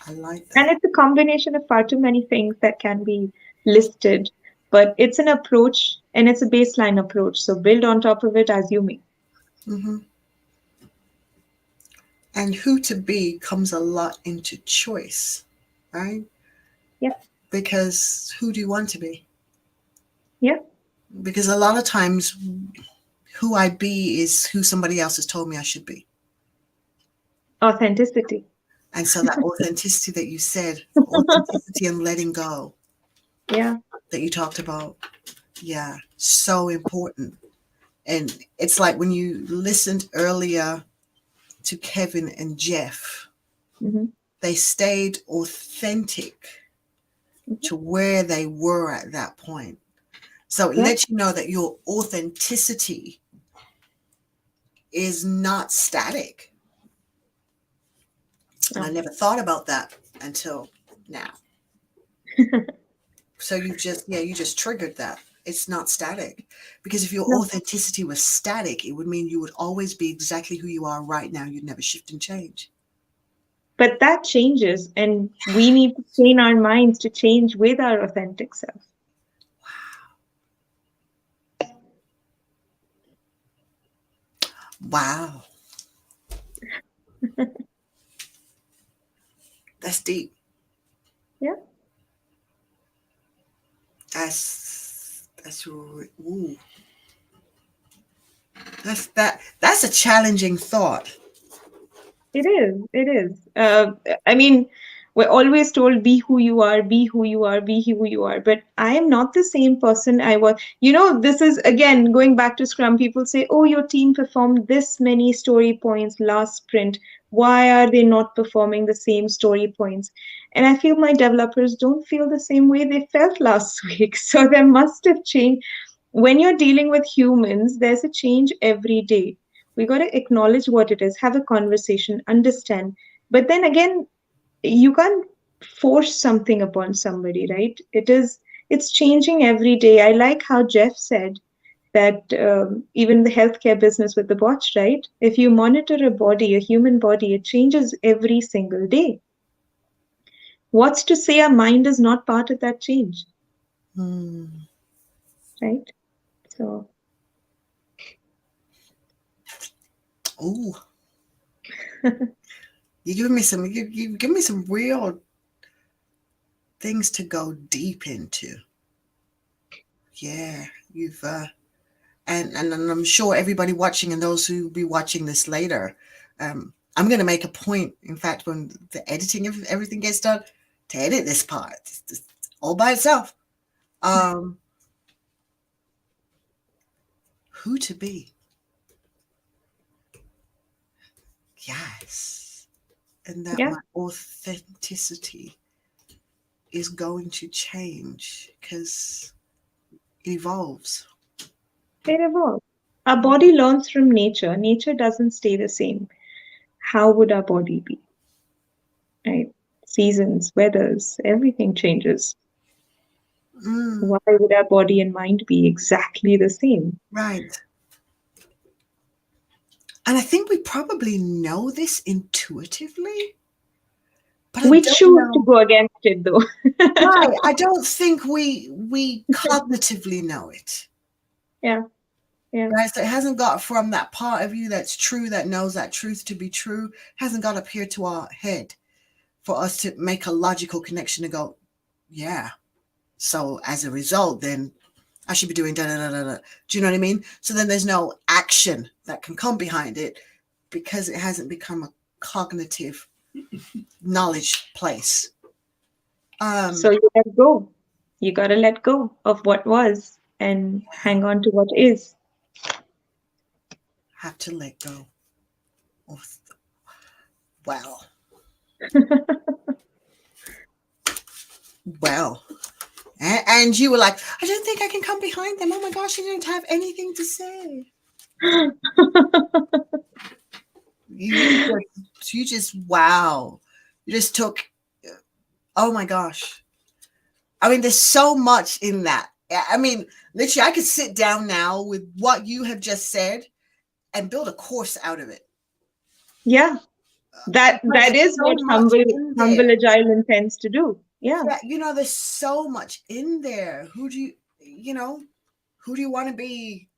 I like And that. it's a combination of far too many things that can be listed, but it's an approach and it's a baseline approach. So build on top of it as you may. Mhm. And who to be comes a lot into choice, right? Yeah. Because who do you want to be? Yeah. Because a lot of times who I be is who somebody else has told me I should be. Authenticity. And so that authenticity that you said, authenticity and letting go Yeah. that you talked about, yeah, so important. And it's like when you listened earlier to Kevin and Jeff, Mm-hmm. they stayed authentic to where they were at that point. So it Yeah. lets you know that your authenticity is not static. And I No. never thought about that until now. So you just triggered that. It's not static. Because if your No. authenticity was static, it would mean you would always be exactly who you are right now. You'd never shift and change. But that changes, and we need to train our minds to change with our authentic self. Wow. That's deep. Yeah. That's ooh. That's a challenging thought. It is. It is. I mean, we're always told be who you are, be who you are, be who you are. But I am not the same person I was. This is again going back to Scrum. People say, oh, your team performed this many story points last sprint. Why are they not performing the same story points? And I feel my developers don't feel the same way they felt last week. So there must have changed. When you're dealing with humans, there's a change every day. We got to acknowledge what it is, have a conversation, understand. But then again, you can't force something upon somebody, right? It's changing every day. I like how Jeff said that even the healthcare business with the watch, right? If you monitor a human body, it changes every single day. What's to say our mind is not part of that change, right? So, Ooh. You give me some real things to go deep into. Yeah, you've and I'm sure everybody watching and those who will be watching this later, I'm going to make a point. In fact, when the editing of everything gets done, to edit this part. It's all by itself. Who to be? Yes. And that Yeah. my authenticity is going to change because it evolves. It evolves. Our body learns from nature. Nature doesn't stay the same. How would our body be? Right? Seasons, weathers, everything changes. Mm, Why would our body and mind be exactly the same? right. And I think we probably know this intuitively, but I We don't choose to know. go against it though. Right. I don't think we cognitively know it. Yeah. Yeah. Right. So it hasn't got from that part of you that's true, that knows that truth to be true, hasn't got up here to our head for us to make a logical connection to go, yeah. So as a result, then I should be doing da da da da da. Do you know what I mean? So then there's no action that can come behind it because it hasn't become a cognitive knowledge place. So you let go. You got to let go of what was and hang on to what is. Have to let go of well. Well. And you were like, I don't think I can come behind them. Oh my gosh, you didn't have anything to say. You just, wow. You just took, oh my gosh. I mean, there's so much in that. I mean, literally, I could sit down now with what you have just said and build a course out of it. Yeah. That is so what much in there. Humble Agile intends to do. Yeah. Yeah, there's so much in there. Who do you want to be,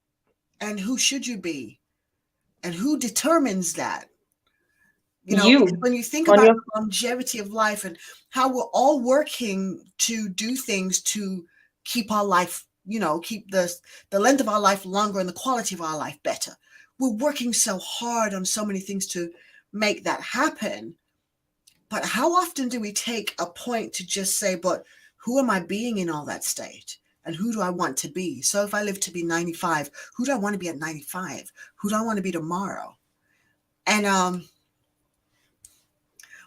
and who should you be, and who determines that? You. When you think On about your- the longevity of life and how we're all working to do things to keep our life, keep the length of our life longer and the quality of our life better. We're working so hard on so many things to make that happen. But how often do we take a point to just say, but who am I being in all that state? And who do I want to be? So if I live to be 95, who do I want to be at 95? Who do I want to be tomorrow? And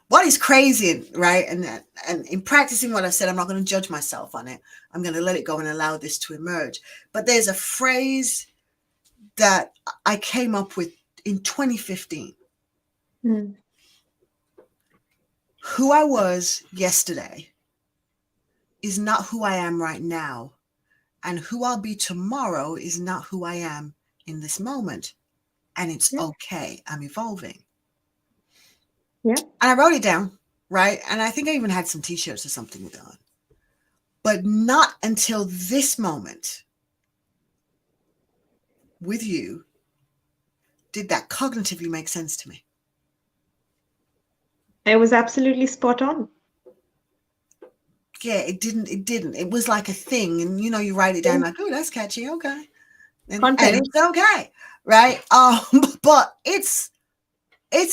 what is crazy, right? And in practicing what I said, I'm not going to judge myself on it. I'm going to let it go and allow this to emerge. But there's a phrase that I came up with in 2015. Mm. Who I was yesterday is not who I am right now. And who I'll be tomorrow is not who I am in this moment. And it's okay. I'm evolving. Yeah. And I wrote it down, right? And I think I even had some t-shirts or something with it on. But not until this moment with you did that cognitively make sense to me. It was absolutely spot on. Yeah, it didn't. It was like a thing. And, you write it down like, oh, that's catchy. Okay. And it's okay. Right. But it's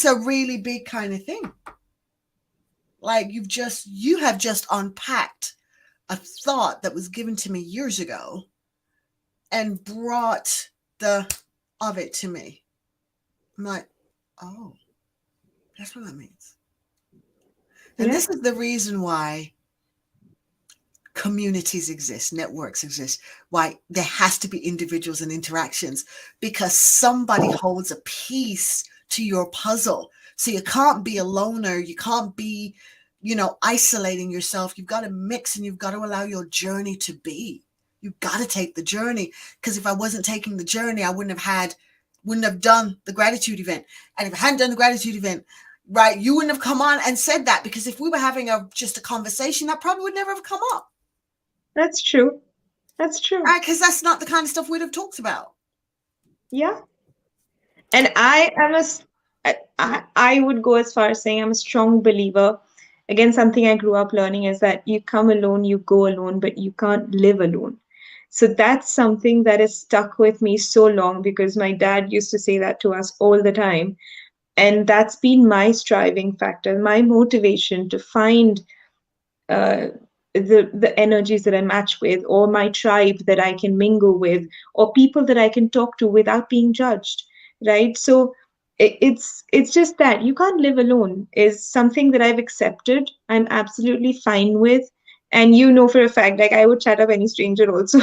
a really big kind of thing. Like you have just unpacked a thought that was given to me years ago and brought of it to me. I'm like, oh, that's what that means. And this is the reason why communities exist, networks exist, why there has to be individuals and interactions, because somebody holds a piece to your puzzle. So you can't be a loner. You can't be, isolating yourself. You've got to mix and you've got to allow your journey to be. You've got to take the journey, because if I wasn't taking the journey, I wouldn't have done the gratitude event. And if I hadn't done the gratitude event, right, you wouldn't have come on and said that, because if we were having just a conversation, that probably would never have come up. That's true. That's true. Right, because that's not the kind of stuff we'd have talked about. Yeah. And I would go as far as saying I'm a strong believer. Again, something I grew up learning is that you come alone, you go alone, but you can't live alone. So that's something that has stuck with me so long, because my dad used to say that to us all the time. And that's been my striving factor, my motivation to find uh, the energies that I match with, or my tribe that I can mingle with, or people that I can talk to without being judged, right? So it's just that you can't live alone is something that I've accepted. I'm absolutely fine with. And you know for a fact, like I would chat up any stranger also.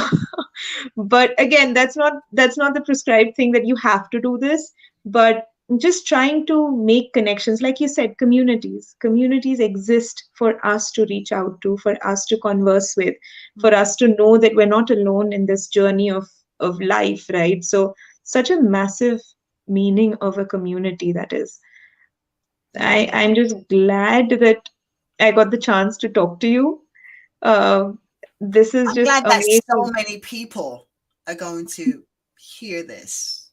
But again, that's not the prescribed thing that you have to do this. But just trying to make connections, like you said, communities exist for us to reach out to, for us to converse with, for us to know that we're not alone in this journey of life, right? So such a massive meaning of a community that is. I'm just glad that I got the chance to talk to you. uh, this is I'm just glad that so amazing. many people are going to hear this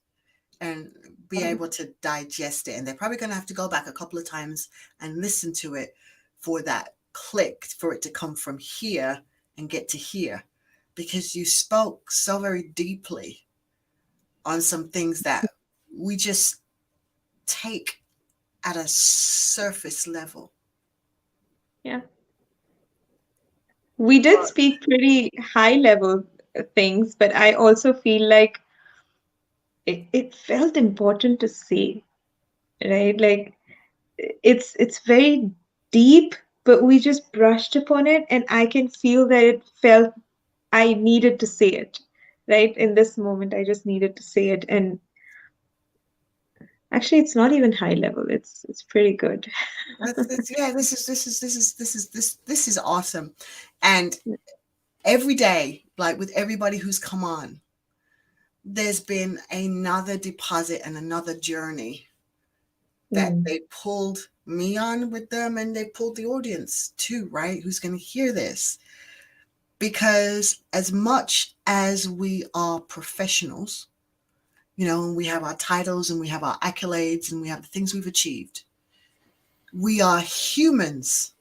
and be able to digest it. And they're probably going to have to go back a couple of times and listen to it for that click, for it to come from here and get to here. Because you spoke so very deeply on some things that we just take at a surface level. Yeah. We did speak pretty high level things, but I also feel like it felt important to say, right? Like it's very deep, but we just brushed upon it, and I can feel that it felt I needed to say it, right? In this moment, I just needed to say it. And actually, it's not even high level. It's pretty good. Yeah, this is awesome. And every day, like with everybody who's come on, there's been another deposit and another journey that Mm. they pulled me on with them, and they pulled the audience too, right? Who's going to hear this? Because as much as we are professionals, you know, we have our titles and we have our accolades and we have the things we've achieved, we are humans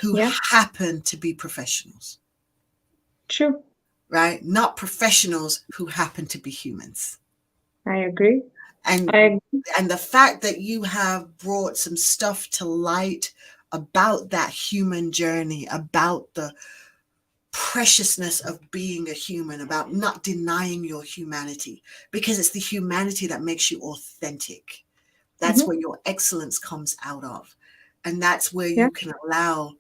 who Yeah, happen to be professionals, true. right? Not professionals who happen to be humans. I agree. And I and the fact that you have brought some stuff to light about that human journey, about the preciousness of being a human, about not denying your humanity, because it's the humanity that makes you authentic. That's Mhm. where your excellence comes out of. And that's where Yeah, you can allow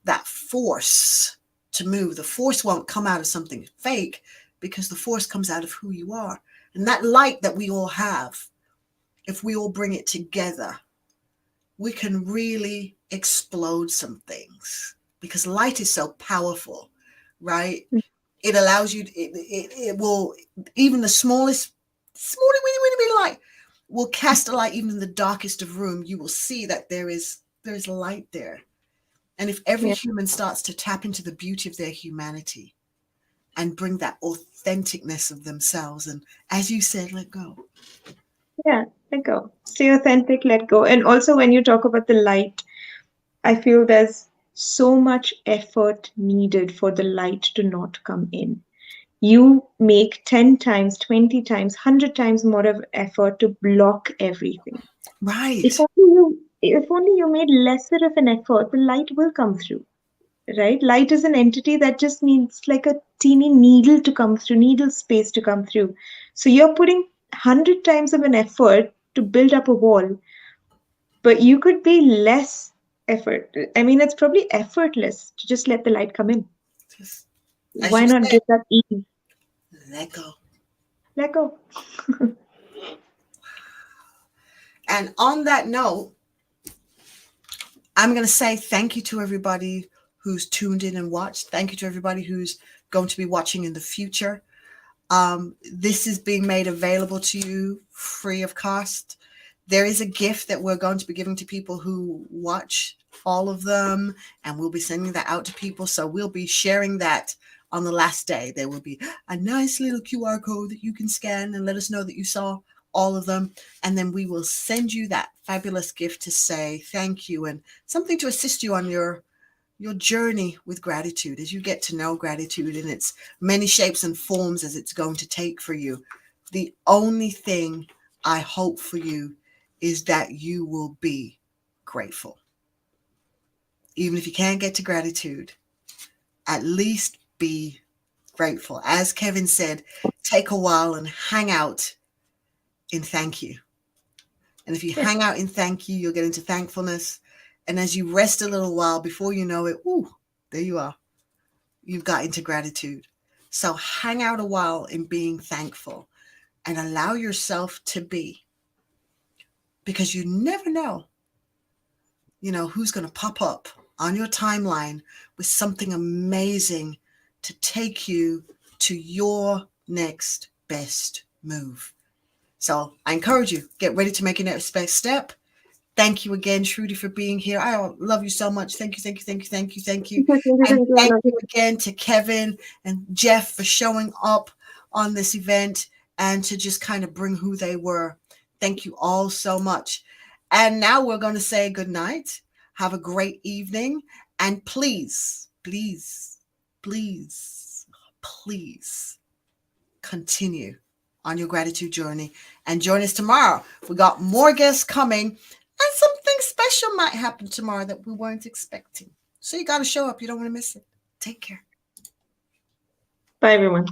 that force to move. The force won't come out of something fake, because the force comes out of who you are. And that light that we all have, if we all bring it together, we can really explode some things, because light is so powerful, right? mm, It allows you, it will, even the smallest, really light will cast a light. Even in the darkest of room, you will see that there's light there. And if every yeah, human starts to tap into the beauty of their humanity and bring that authenticness of themselves, and as you said, let go. yeah. Let go. Stay authentic, let go. And also, when you talk about the light, I feel there's so much effort needed for the light to not come in. You make 10 times, 20 times, 100 times more of effort to block everything. If Right. only you made lesser of an effort, the light will come through, right? Light is an entity that just needs like a teeny needle to come through, needle space to come through. So you're putting 100 times of an effort to build up a wall, but you could be less effort. I mean, it's probably effortless to just let the light come in. Just, as Why you not said, give that ease? let go. Let go. And on that note, I'm going to say thank you to everybody who's tuned in and watched. Thank you to everybody who's going to be watching in the future. This is being made available to you free of cost. There is a gift that we're going to be giving to people who watch all of them, and we'll be sending that out to people. So we'll be sharing that on the last day. There will be a nice little QR code that you can scan and let us know that you saw all of them. And then we will send you that fabulous gift to say thank you, and something to assist you on your journey with gratitude, as you get to know gratitude in its many shapes and forms as it's going to take for you. The only thing I hope for you is that you will be grateful. even if you can't get to gratitude, at least be grateful. As Kevin said, take a while and hang out in thank you. And if you hang out in thank you, you'll get into thankfulness. And as you rest a little while, before you know it, ooh, there you are. You've got into gratitude. So hang out a while in being thankful and allow yourself to be. Because you never know, who's going to pop up on your timeline with something amazing to take you to your next best move. So I encourage you, get ready to make your next best step. Thank you again, Shruti, for being here. I love you so much. Thank you, thank you, thank you, thank you, thank you. And thank you again to Kevin and Jeff for showing up on this event and to just kind of bring who they were. Thank you all so much. And now we're going to say good night. Have a great evening. And please, please, please, please continue on your gratitude journey and join us tomorrow. We got more guests coming and something special might happen tomorrow that we weren't expecting. So you got to show up. You don't want to miss it. Take care. Bye, everyone.